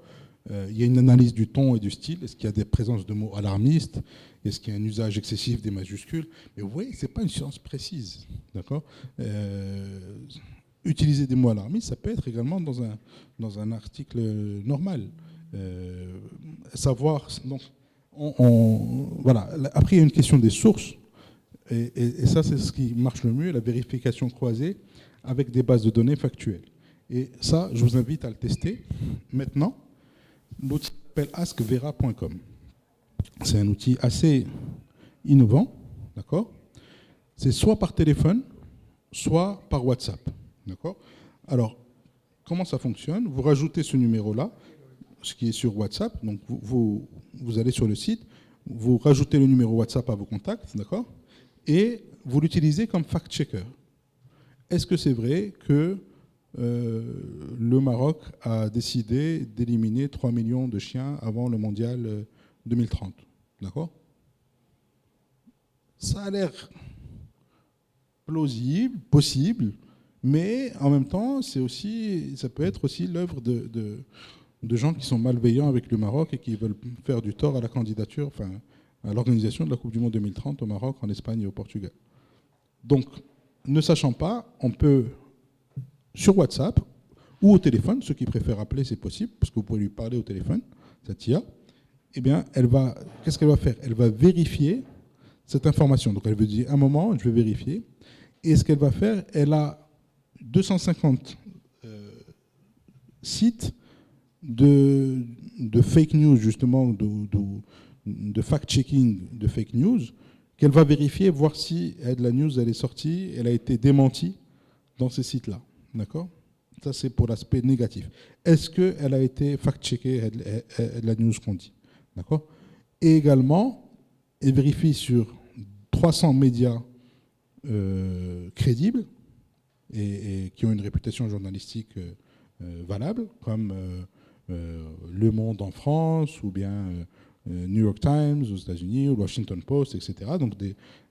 Il y a une analyse du ton et du style. Est-ce qu'il y a des présences de mots alarmistes? Est-ce qu'il y a un usage excessif des majuscules? Mais vous voyez, ce n'est pas une science précise. D'accord? Utiliser des mots alarmistes, ça peut être également dans un article normal. Savoir. Donc, voilà. Après, il y a une question des sources. Et ça, c'est ce qui marche le mieux, la vérification croisée avec des bases de données factuelles. Et ça, je vous invite à le tester. Maintenant, l'outil s'appelle askvera.com. C'est un outil assez innovant, d'accord? C'est soit par téléphone, soit par WhatsApp, d'accord? Alors, comment ça fonctionne? Vous rajoutez ce numéro-là, ce qui est sur WhatsApp. Donc, vous allez sur le site, vous rajoutez le numéro WhatsApp à vos contacts, d'accord? Et vous l'utilisez comme fact-checker. Est-ce que c'est vrai que le Maroc a décidé d'éliminer 3 millions de chiens avant le mondial 2030? D'accord? Ça a l'air plausible, possible, mais en même temps, ça peut être aussi l'œuvre de gens qui sont malveillants avec le Maroc et qui veulent faire du tort à la candidature, enfin, à l'organisation de la Coupe du Monde 2030 au Maroc, en Espagne et au Portugal. Donc, ne sachant pas, on peut, sur WhatsApp ou au téléphone, ceux qui préfèrent appeler, c'est possible, parce que vous pouvez lui parler au téléphone, cette IA, eh bien, qu'est-ce qu'elle va faire? Elle va vérifier cette information. Donc, elle veut dire, un moment, je vais vérifier. Et ce qu'elle va faire, elle a 250 sites de fake news, justement, de fact-checking de fake news, qu'elle va vérifier, voir si la news elle est sortie, elle a été démentie dans ces sites-là. D'accord? Ça, c'est pour l'aspect négatif. Est-ce qu'elle a été fact-checkée, la news qu'on dit? D'accord? Et également, elle vérifie sur 300 médias crédibles et qui ont une réputation journalistique valable, comme Le Monde en France, ou bien New York Times aux États-Unis, ou Washington Post, etc. Donc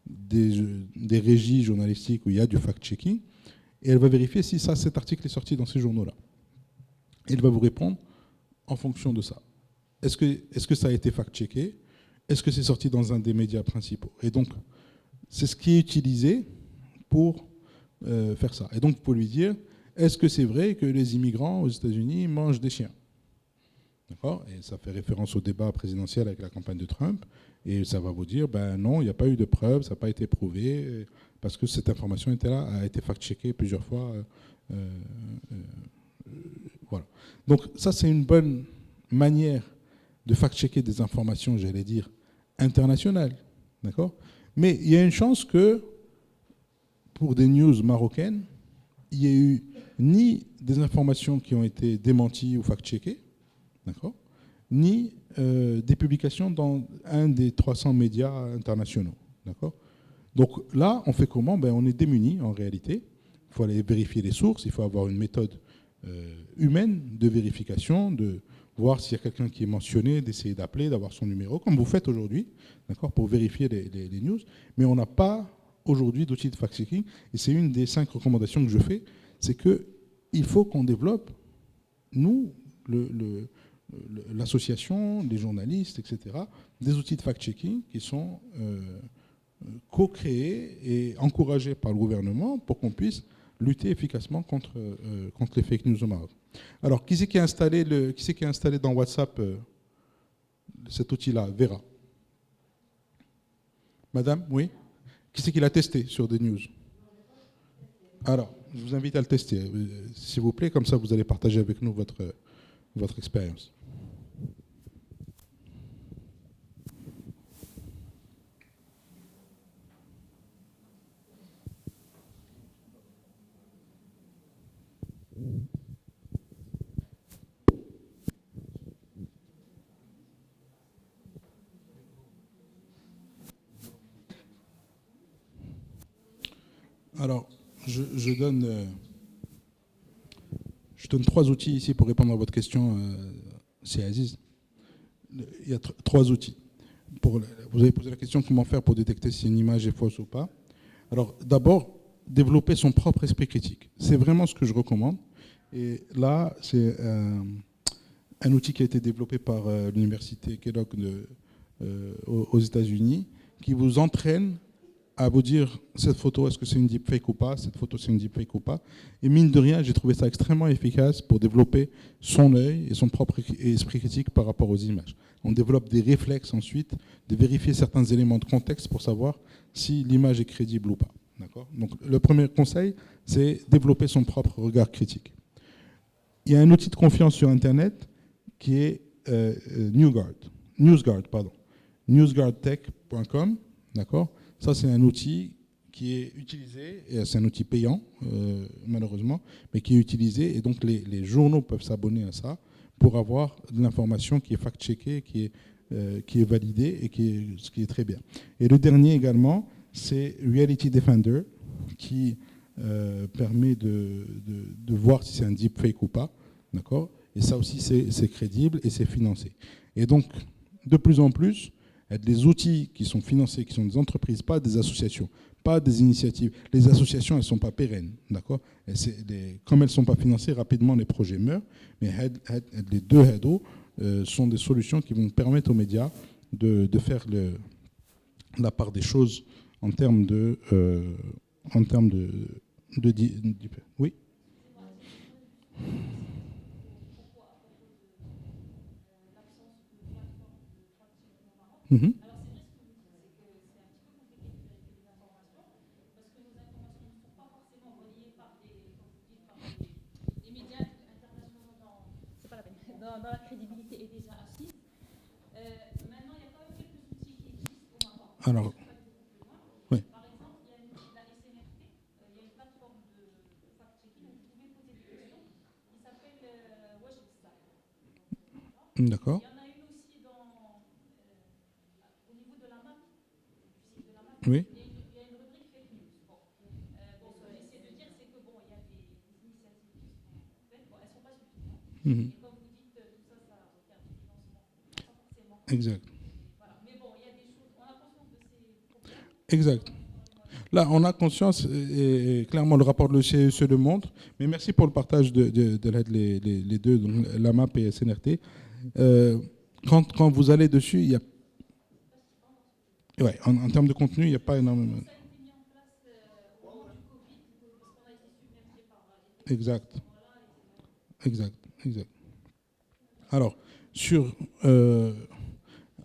des régies journalistiques où il y a du fact-checking. Et elle va vérifier si cet article est sorti dans ces journaux-là. Et elle va vous répondre en fonction de ça. Est-ce que ça a été fact-checké? Est-ce que c'est sorti dans un des médias principaux? Et donc, c'est ce qui est utilisé pour faire ça. Et donc, vous pouvez lui dire, est-ce que c'est vrai que les immigrants aux États-Unis mangent des chiens? D'accord? Et ça fait référence au débat présidentiel avec la campagne de Trump. Et ça va vous dire, ben non, il n'y a pas eu de preuves, ça n'a pas été prouvé, parce que cette information a été fact-checkée plusieurs fois. Voilà. Donc ça, c'est une bonne manière de fact-checker des informations, j'allais dire, internationales. D'accord? Mais il y a une chance que, pour des news marocaines, il n'y ait eu ni des informations qui ont été démenties ou fact-checkées, d'accord, ni des publications dans un des 300 médias internationaux. D'accord? Donc là, on fait comment? Ben, on est démunis en réalité. Il faut aller vérifier les sources, il faut avoir une méthode humaine de vérification, de voir s'il y a quelqu'un qui est mentionné, d'essayer d'appeler, d'avoir son numéro, comme vous faites aujourd'hui, d'accord, pour vérifier les news. Mais on n'a pas aujourd'hui d'outils de fact-checking, et c'est une des 5 recommandations que je fais. c'est qu'il faut qu'on développe, nous, l'association, les journalistes, etc., des outils de fact-checking qui sont co-créés et encouragés par le gouvernement pour qu'on puisse lutter efficacement contre les fake news au Maroc. Alors, qui c'est qui a installé dans WhatsApp cet outil-là, Vera? Madame, oui? Qui c'est qui l'a testé sur des news? Alors, je vous invite à le tester, s'il vous plaît, comme ça vous allez partager avec nous votre expérience. Alors, je donne 3 outils ici pour répondre à votre question, c'est Aziz. Il y a 3 outils. Vous avez posé la question comment faire pour détecter si une image est fausse ou pas. Alors, d'abord, développer son propre esprit critique. C'est vraiment ce que je recommande. Et là, c'est un outil qui a été développé par l'université Kellogg aux États-Unis, qui vous entraîne à vous dire cette photo, est-ce que c'est une deepfake ou pas, cette photo, c'est une deepfake ou pas. Et mine de rien, j'ai trouvé ça extrêmement efficace pour développer son œil et son propre esprit critique par rapport aux images. On développe des réflexes ensuite de vérifier certains éléments de contexte pour savoir si l'image est crédible ou pas. D'accord ? Donc le premier conseil, c'est développer son propre regard critique. Il y a un outil de confiance sur Internet qui est newsguardtech.com, d'accord ? Ça, c'est un outil qui est utilisé, et c'est un outil payant, malheureusement, mais qui est utilisé, et donc les journaux peuvent s'abonner à ça pour avoir de l'information qui est fact-checkée, qui est validée, et ce qui est très bien. Et le dernier également, c'est Reality Defender, qui permet de voir si c'est un deepfake ou pas, d'accord ? Et ça aussi, c'est crédible et c'est financé. Et donc, de plus en plus, il y a des outils qui sont financés, qui sont des entreprises, pas des associations, pas des initiatives. Les associations, elles ne sont pas pérennes, d'accord ? Comme elles ne sont pas financées, rapidement les projets meurent. Mais les 2 HEDO sont des solutions qui vont permettre aux médias de faire la part des choses en termes de oui. Mm-hmm. Dans la crédibilité est déjà assise. Maintenant, il y a quand même quelques outils qui existent au Maroc. Alors, oui. Par exemple, il y a la SNRT, il y a une plateforme de fact-checking où vous pouvez poser des questions qui s'appelle Wajibstar. D'accord. Il y en a une aussi au niveau de la map, du site de la map. Oui. Il y a une rubrique fake news. Ce que j'essaie de dire, c'est que il y a des initiatives qui sont faites, elles ne sont pas suffisantes. Mm-hmm. Exact. Voilà. Mais bon, il y a des choses, on a conscience de ces problèmes. Exact. Là, on a conscience, et clairement, le rapport de l'OCDE le montre. Mais merci pour le partage de l'aide, les deux, donc la MAP et SNRT. Quand vous allez dessus, il y a. Ouais, en termes de contenu, il n'y a pas énormément. Ça a été mis en place au moment du Covid, parce qu'on a été submergé par les. Exact. Alors,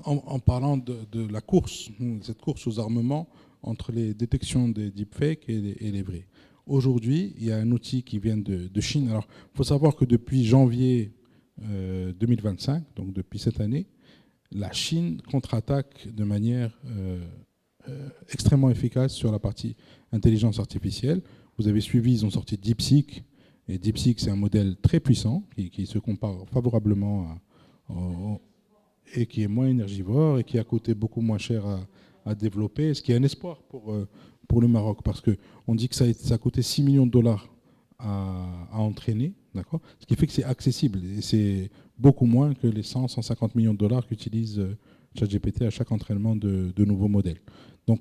en parlant de la course, cette course aux armements entre les détections des deepfakes et les vrais. Aujourd'hui, il y a un outil qui vient de Chine. Alors, il faut savoir que depuis janvier 2025, donc depuis cette année, la Chine contre-attaque de manière extrêmement efficace sur la partie intelligence artificielle. Vous avez suivi, ils ont sorti DeepSeek. Et DeepSeek, c'est un modèle très puissant qui se compare favorablement et qui est moins énergivore et qui a coûté beaucoup moins cher à développer, ce qui est un espoir pour le Maroc, parce qu'on dit que ça a coûté 6 millions de dollars à entraîner, d'accord ? Ce qui fait que c'est accessible, et c'est beaucoup moins que les 150 millions de dollars qu'utilise ChatGPT à chaque entraînement de nouveaux modèles. Donc,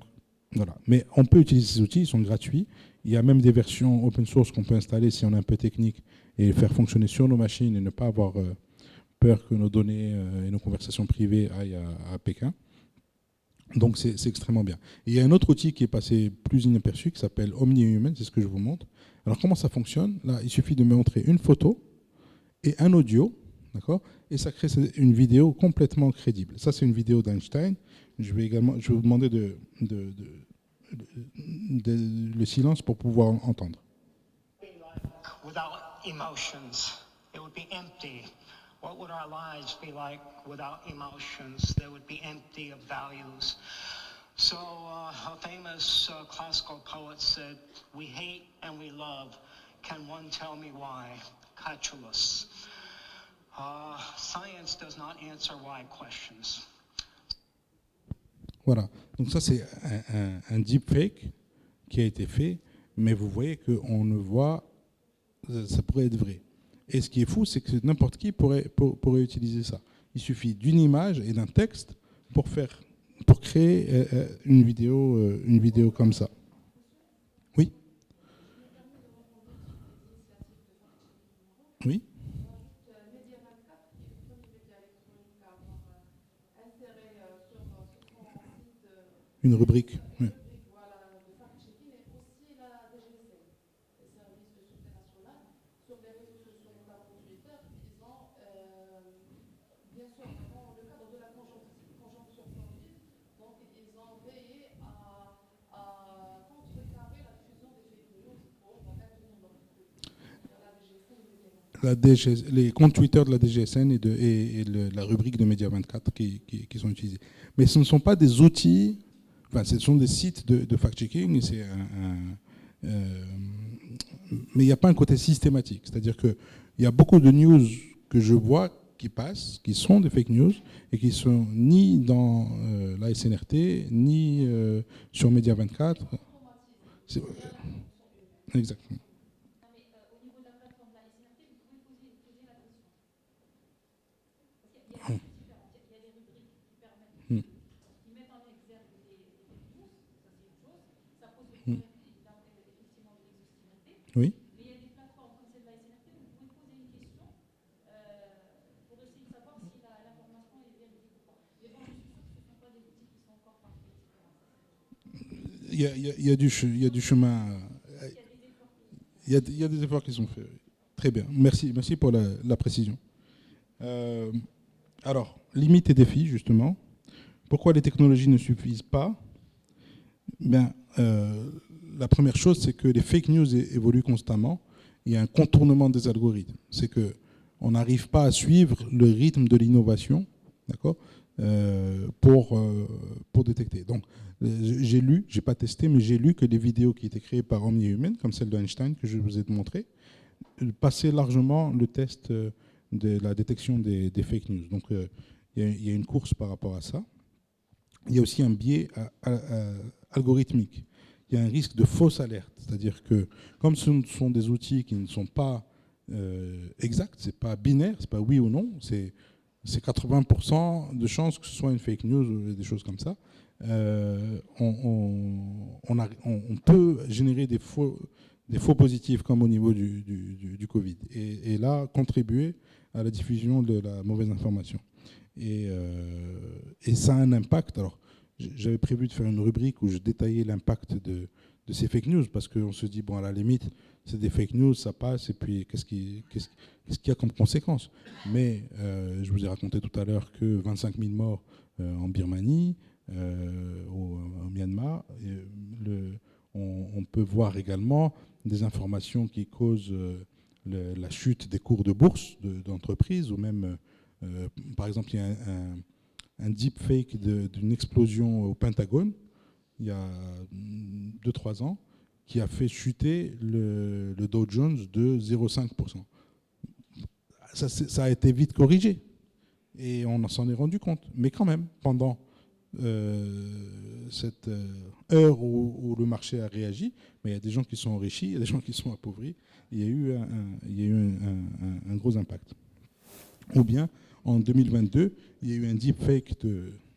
Voilà. Mais on peut utiliser ces outils, ils sont gratuits. Il y a même des versions open source qu'on peut installer si on est un peu technique et faire fonctionner sur nos machines et ne pas avoir peur que nos données et nos conversations privées aillent à Pékin. Donc c'est extrêmement bien. Et il y a un autre outil qui est passé plus inaperçu qui s'appelle OmniHuman, c'est ce que je vous montre. Alors comment ça fonctionne? Là, il suffit de me montrer une photo et un audio, d'accord? Et ça crée une vidéo complètement crédible. Ça, c'est une vidéo d'Einstein. Je vais vous demander le silence pour pouvoir entendre. Without emotions, it would be empty. What would our lives be like without emotions? They would be empty of values. So a famous classical poet said, "We hate and we love. Can one tell me why?" Catullus. Science does not answer why questions. Voilà. Donc ça, c'est un deepfake qui a été fait, mais vous voyez qu'on ne voit, ça pourrait être vrai. Et ce qui est fou, c'est que n'importe qui pourrait utiliser ça. Il suffit d'une image et d'un texte pour créer une vidéo comme ça. Oui. Oui. Une rubrique. Oui. Les comptes Twitter de la DGSN et la rubrique de Média 24 qui sont utilisés. Mais ce ne sont pas des outils, enfin ce sont des sites de fact-checking, mais il n'y a pas un côté systématique. C'est-à-dire qu'il y a beaucoup de news que je vois qui passent, qui sont des fake news, et qui ne sont ni dans la SNRT, ni sur Média 24. Exactement. Oui. Mais il y a des plateformes comme celle de la SNRT où vous pouvez poser une question pour essayer de savoir si l'information est véridique ou pas. Mais bon, je suis sûr que ce ne sont pas des outils qui sont encore parfaits, etc. Il y a du chemin. Il y a des efforts qui sont faits. Très bien. Merci pour la précision. Alors, limites et défis, justement. Pourquoi les technologies ne suffisent pas? La première chose, c'est que les fake news évoluent constamment. Il y a un contournement des algorithmes. C'est qu'on n'arrive pas à suivre le rythme de l'innovation, d'accord, pour détecter. Donc, j'ai lu, j'ai pas testé, mais j'ai lu que les vidéos qui étaient créées par OmniHuman, comme celle d'Einstein que je vous ai montré, passaient largement le test de la détection des fake news. Donc, il y a une course par rapport à ça. Il y a aussi un biais algorithmique. Il y a un risque de fausse alerte. C'est-à-dire que, comme ce sont des outils qui ne sont pas exacts, c'est pas binaire, c'est pas oui ou non, c'est 80% de chances que ce soit une fake news ou des choses comme ça. On peut générer des faux positifs comme au niveau du Covid. Et là, contribuer à la diffusion de la mauvaise information. Et ça a un impact. Alors, j'avais prévu de faire une rubrique où je détaillais l'impact de ces fake news, parce qu'on se dit, bon, à la limite, c'est des fake news, ça passe, et puis qu'est-ce qu'il y a comme conséquence? Mais je vous ai raconté tout à l'heure que 25 000 morts en Birmanie, au Myanmar. On peut voir également des informations qui causent la chute des cours de bourse d'entreprises, ou même, par exemple, il y a un deepfake d'une explosion au Pentagone, il y a 2-3 ans, qui a fait chuter le Dow Jones de 0,5%. Ça a été vite corrigé, et on s'en est rendu compte. Mais quand même, pendant cette heure où le marché a réagi, mais il y a des gens qui sont enrichis, il y a des gens qui sont appauvris, il y a eu un gros impact. Ou bien, en 2022, il y a eu un deepfake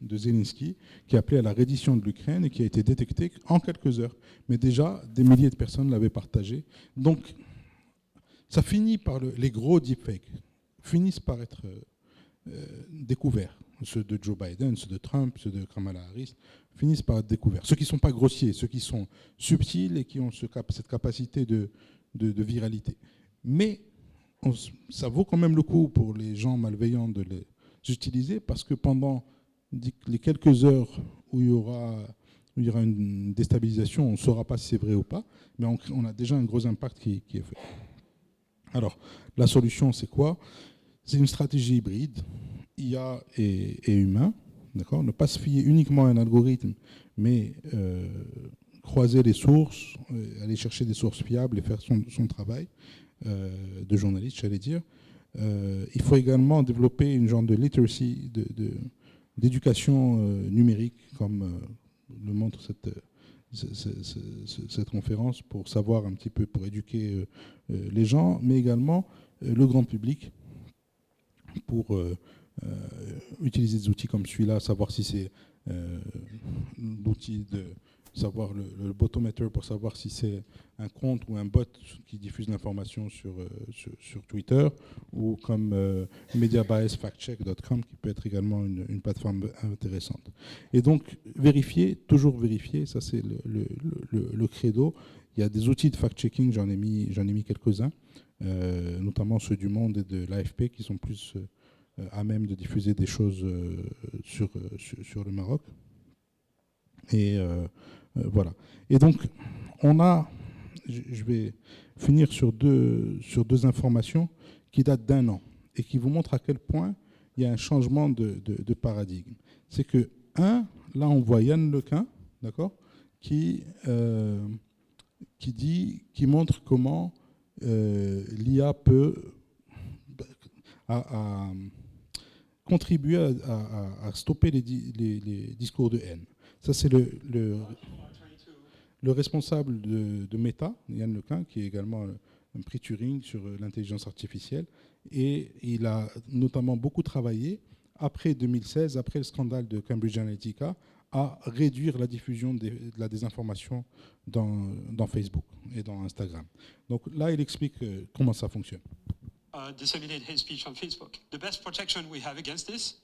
de Zelensky qui appelait à la reddition de l'Ukraine et qui a été détecté en quelques heures. Mais déjà, des milliers de personnes l'avaient partagé. Donc, ça finit par les gros deepfakes finissent par être découverts. Ceux de Joe Biden, ceux de Trump, ceux de Kamala Harris finissent par être découverts. Ceux qui ne sont pas grossiers, ceux qui sont subtils et qui ont cette capacité de viralité. Mais ça vaut quand même le coup pour les gens malveillants de les utiliser parce que pendant les quelques heures où il y aura une déstabilisation, on ne saura pas si c'est vrai ou pas, mais on a déjà un gros impact qui est fait. Alors, la solution, c'est quoi? C'est une stratégie hybride, IA et humain, d'accord? Ne pas se fier uniquement à un algorithme, mais croiser les sources, aller chercher des sources fiables et faire son travail de journaliste, j'allais dire. Il faut également développer une genre de literacy, d'éducation numérique, comme le montre cette conférence, pour savoir un petit peu, pour éduquer les gens, mais également le grand public, pour utiliser des outils comme celui-là, savoir si c'est l'outil de savoir le botometer pour savoir si c'est un compte ou un bot qui diffuse l'information sur Twitter, ou comme mediabiasfactcheck.com qui peut être également une plateforme intéressante. Et donc toujours vérifier, ça c'est le credo. Il y a des outils de fact-checking, j'en ai mis quelques-uns, notamment ceux du Monde et de l'AFP qui sont plus à même de diffuser des choses sur le Maroc. Et voilà. Et donc, je vais finir sur deux informations qui datent d'1 an et qui vous montrent à quel point il y a un changement de paradigme. C'est que, là on voit Yann Lequin, d'accord, qui montre comment l'IA peut contribuer à stopper les discours de haine. Ça, c'est le responsable de Meta, Yann Lequin, qui est également un prix Turing sur l'intelligence artificielle. Et il a notamment beaucoup travaillé, après 2016, après le scandale de Cambridge Analytica, à réduire la diffusion de la désinformation dans Facebook et dans Instagram. Donc là, il explique comment ça fonctionne. Disseminate hate speech on Facebook. The best protection we have against this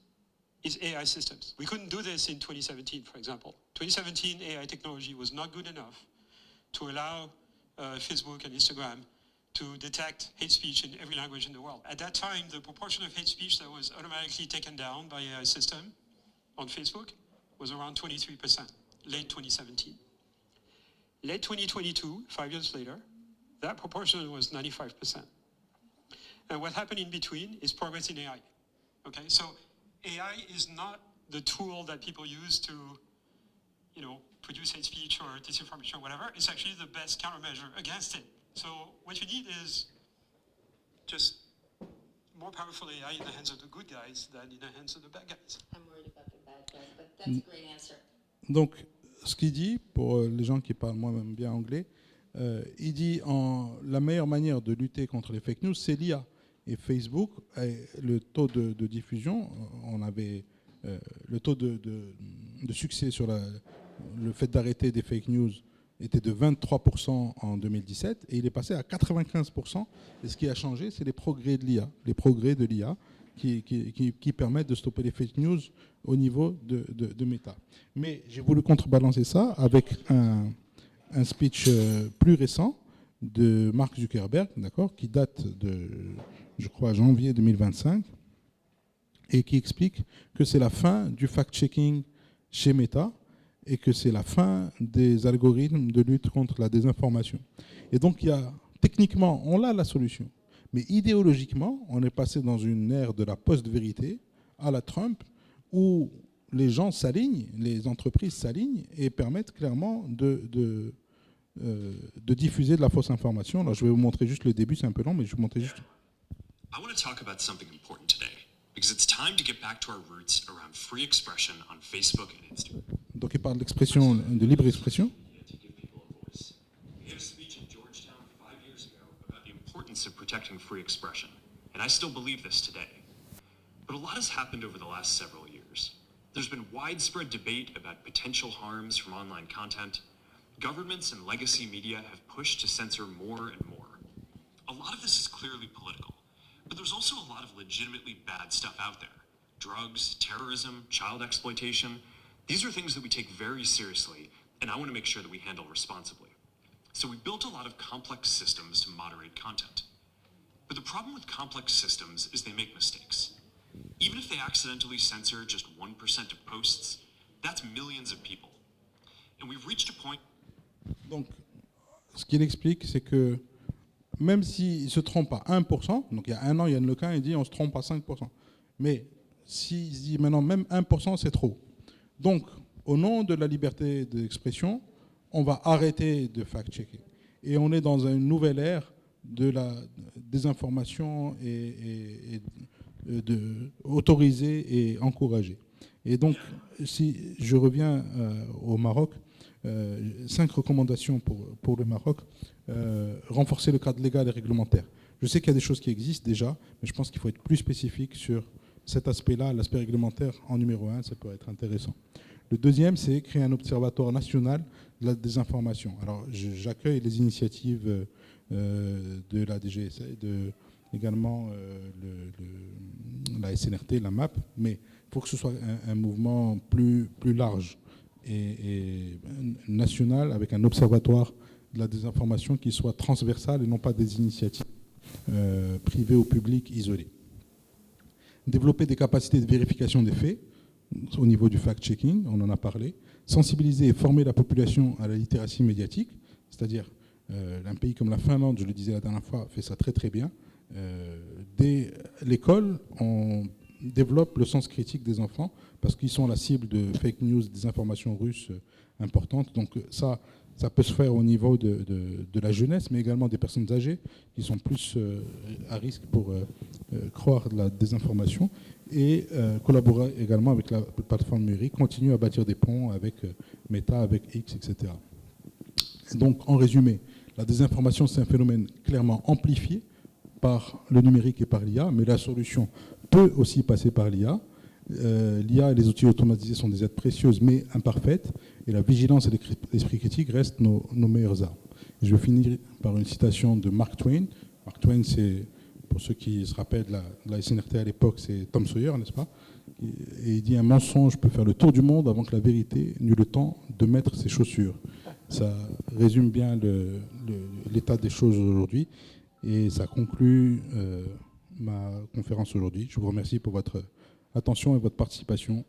is AI systems. We couldn't do this in 2017, for example. 2017 AI technology was not good enough to allow Facebook and Instagram to detect hate speech in every language in the world. At that time, the proportion of hate speech that was automatically taken down by AI system on Facebook was around 23%, late 2017. Late 2022, 5 years later, that proportion was 95%. And what happened in between is progress in AI. Okay, so AI is not the tool that people use to, produce hate speech or disinformation or whatever. It's actually the best countermeasure against it. So what you need is just more powerful AI in the hands of the good guys than in the hands of the bad guys. I'm worried about the bad guys, but that's a great answer. Donc, ce qu'il dit, pour les gens qui parlent moi-même bien anglais, il dit la meilleure manière de lutter contre les fake news, c'est l'IA. Et Facebook, le taux de diffusion, on avait le taux de succès sur le fait d'arrêter des fake news était de 23% en 2017 et il est passé à 95%. Et ce qui a changé, c'est les progrès de l'IA, qui permettent de stopper les fake news au niveau de Meta. Mais j'ai voulu contrebalancer ça avec un speech plus récent de Mark Zuckerberg, d'accord, qui date de, je crois, janvier 2025, et qui explique que c'est la fin du fact-checking chez Meta et que c'est la fin des algorithmes de lutte contre la désinformation. Et donc, techniquement, on a la solution. Mais idéologiquement, on est passé dans une ère de la post-vérité à la Trump, où les gens s'alignent, les entreprises s'alignent et permettent clairement de diffuser de la fausse information. Alors, je vais vous montrer juste le début, c'est un peu long, mais je vais vous montrer juste. I want to talk about something important today, because it's time to get back to our roots around free expression on Facebook and Instagram. Donc, il parle d'expression, de libre expression. We had a speech in Georgetown 5 years ago about the importance of protecting free expression, and I still believe this today. But a lot has happened over the last several years. There's been widespread debate about potential harms from online content. Governments and legacy media have pushed to censor more and more. A lot of this is clearly political, but there's also a lot of legitimately bad stuff out there. Drugs, terrorism, child exploitation. These are things that we take very seriously, and I want to make sure that we handle responsibly. So we built a lot of complex systems to moderate content. But the problem with complex systems is they make mistakes. Even if they accidentally censor just 1% of posts, that's millions of people. And we've reached a point... Donc, ce qu'il explique, c'est que même s'il ne se trompe à 1%, donc il y a un an, Yann Lequin, il dit on se trompe à 5%. Mais s'il se dit maintenant même 1%, c'est trop. Donc, au nom de la liberté d'expression, on va arrêter de fact-checker. Et on est dans une nouvelle ère de la désinformation et de autoriser et encourager. Et donc, si je reviens au Maroc, 5 recommandations pour le Maroc. Renforcer le cadre légal et réglementaire. Je sais qu'il y a des choses qui existent déjà, mais je pense qu'il faut être plus spécifique sur cet aspect-là, l'aspect réglementaire en numéro 1, ça peut être intéressant. Le deuxième, c'est créer un observatoire national de la désinformation. Alors, j'accueille les initiatives de la DGSA, également la SNRT, la MAP, mais il faut que ce soit un mouvement plus large et national, avec un observatoire de la désinformation qui soit transversal et non pas des initiatives privées ou publiques isolées. Développer des capacités de vérification des faits au niveau du fact-checking, on en a parlé. Sensibiliser et former la population à la littératie médiatique, c'est-à-dire un pays comme la Finlande, je le disais la dernière fois, fait ça très très bien. Dès l'école, on développe le sens critique des enfants parce qu'ils sont la cible de fake news, des informations russes importantes. Donc ça peut se faire au niveau de la jeunesse, mais également des personnes âgées qui sont plus à risque pour croire de la désinformation. Et collaborer également avec la plateforme numérique, continuer à bâtir des ponts avec Meta, avec X, etc. Donc en résumé, la désinformation, c'est un phénomène clairement amplifié par le numérique et par l'IA, mais la solution peut aussi passer par l'IA. L'IA et les outils automatisés sont des aides précieuses mais imparfaites, et la vigilance et l'esprit critique restent nos meilleures armes. Et je vais finir par une citation de Mark Twain. Mark Twain, c'est, pour ceux qui se rappellent de la SNRT à l'époque, c'est Tom Sawyer, n'est-ce pas? Et il dit: un mensonge peut faire le tour du monde avant que la vérité n'eut le temps de mettre ses chaussures. Ça résume bien l'état des choses aujourd'hui, et ça conclut ma conférence aujourd'hui. Je vous remercie pour votre attention et votre participation.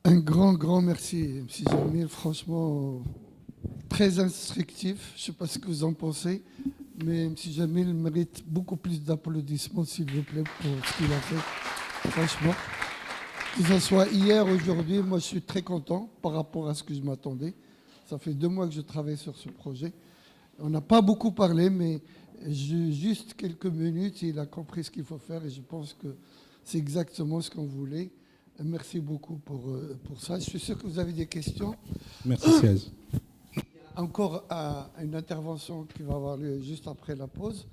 Un grand merci, M. Jamil. Franchement, très instructif. Je ne sais pas ce que vous en pensez, mais M. Jamil mérite beaucoup plus d'applaudissements, s'il vous plaît, pour ce qu'il a fait. Franchement, que ce soit hier, aujourd'hui, moi je suis très content par rapport à ce que je m'attendais. Ça fait 2 mois que je travaille sur ce projet. On n'a pas beaucoup parlé, mais juste quelques minutes, il a compris ce qu'il faut faire, et je pense que c'est exactement ce qu'on voulait. Merci beaucoup pour ça. Je suis sûr que vous avez des questions. Merci, Siaz. Encore une intervention qui va avoir lieu juste après la pause,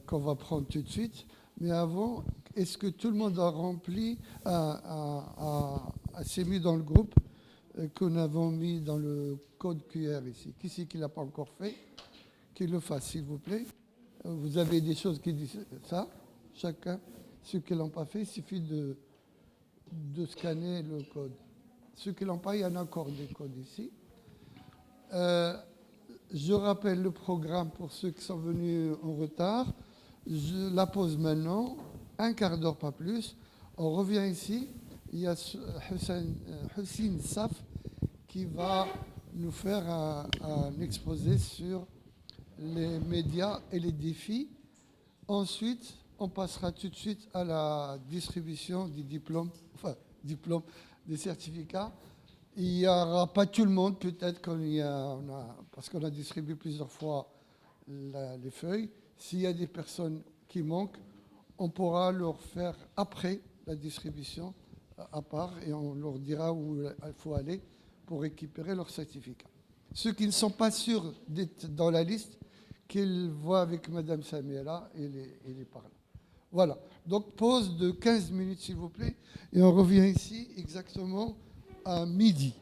qu'on va prendre tout de suite. Mais avant, est-ce que tout le monde a rempli, s'est mis dans le groupe que nous avons mis dans le code QR ici? Qui c'est qui ne l'a pas encore fait? Qu'il le fasse, s'il vous plaît. Vous avez des choses qui disent ça, chacun. Ceux qui ne l'ont pas fait, il suffit de scanner le code. Ceux qui ne l'ont pas, il y en a encore des codes ici. Je rappelle le programme pour ceux qui sont venus en retard. Je la pose maintenant, 1/4 d'heure, pas plus. On revient ici. Il y a Hussein Saf qui va nous faire un exposé sur les médias et les défis. Ensuite, on passera tout de suite à la distribution des diplômes, des certificats. Il n'y aura pas tout le monde, peut-être parce qu'on a distribué plusieurs fois les feuilles. S'il y a des personnes qui manquent, on pourra leur faire après la distribution à part, et on leur dira où il faut aller pour récupérer leur certificat. Ceux qui ne sont pas sûrs d'être dans la liste, qu'ils voient avec Mme Samiela et les parlent. Voilà. Donc pause de 15 minutes s'il vous plaît. Et on revient ici exactement à midi.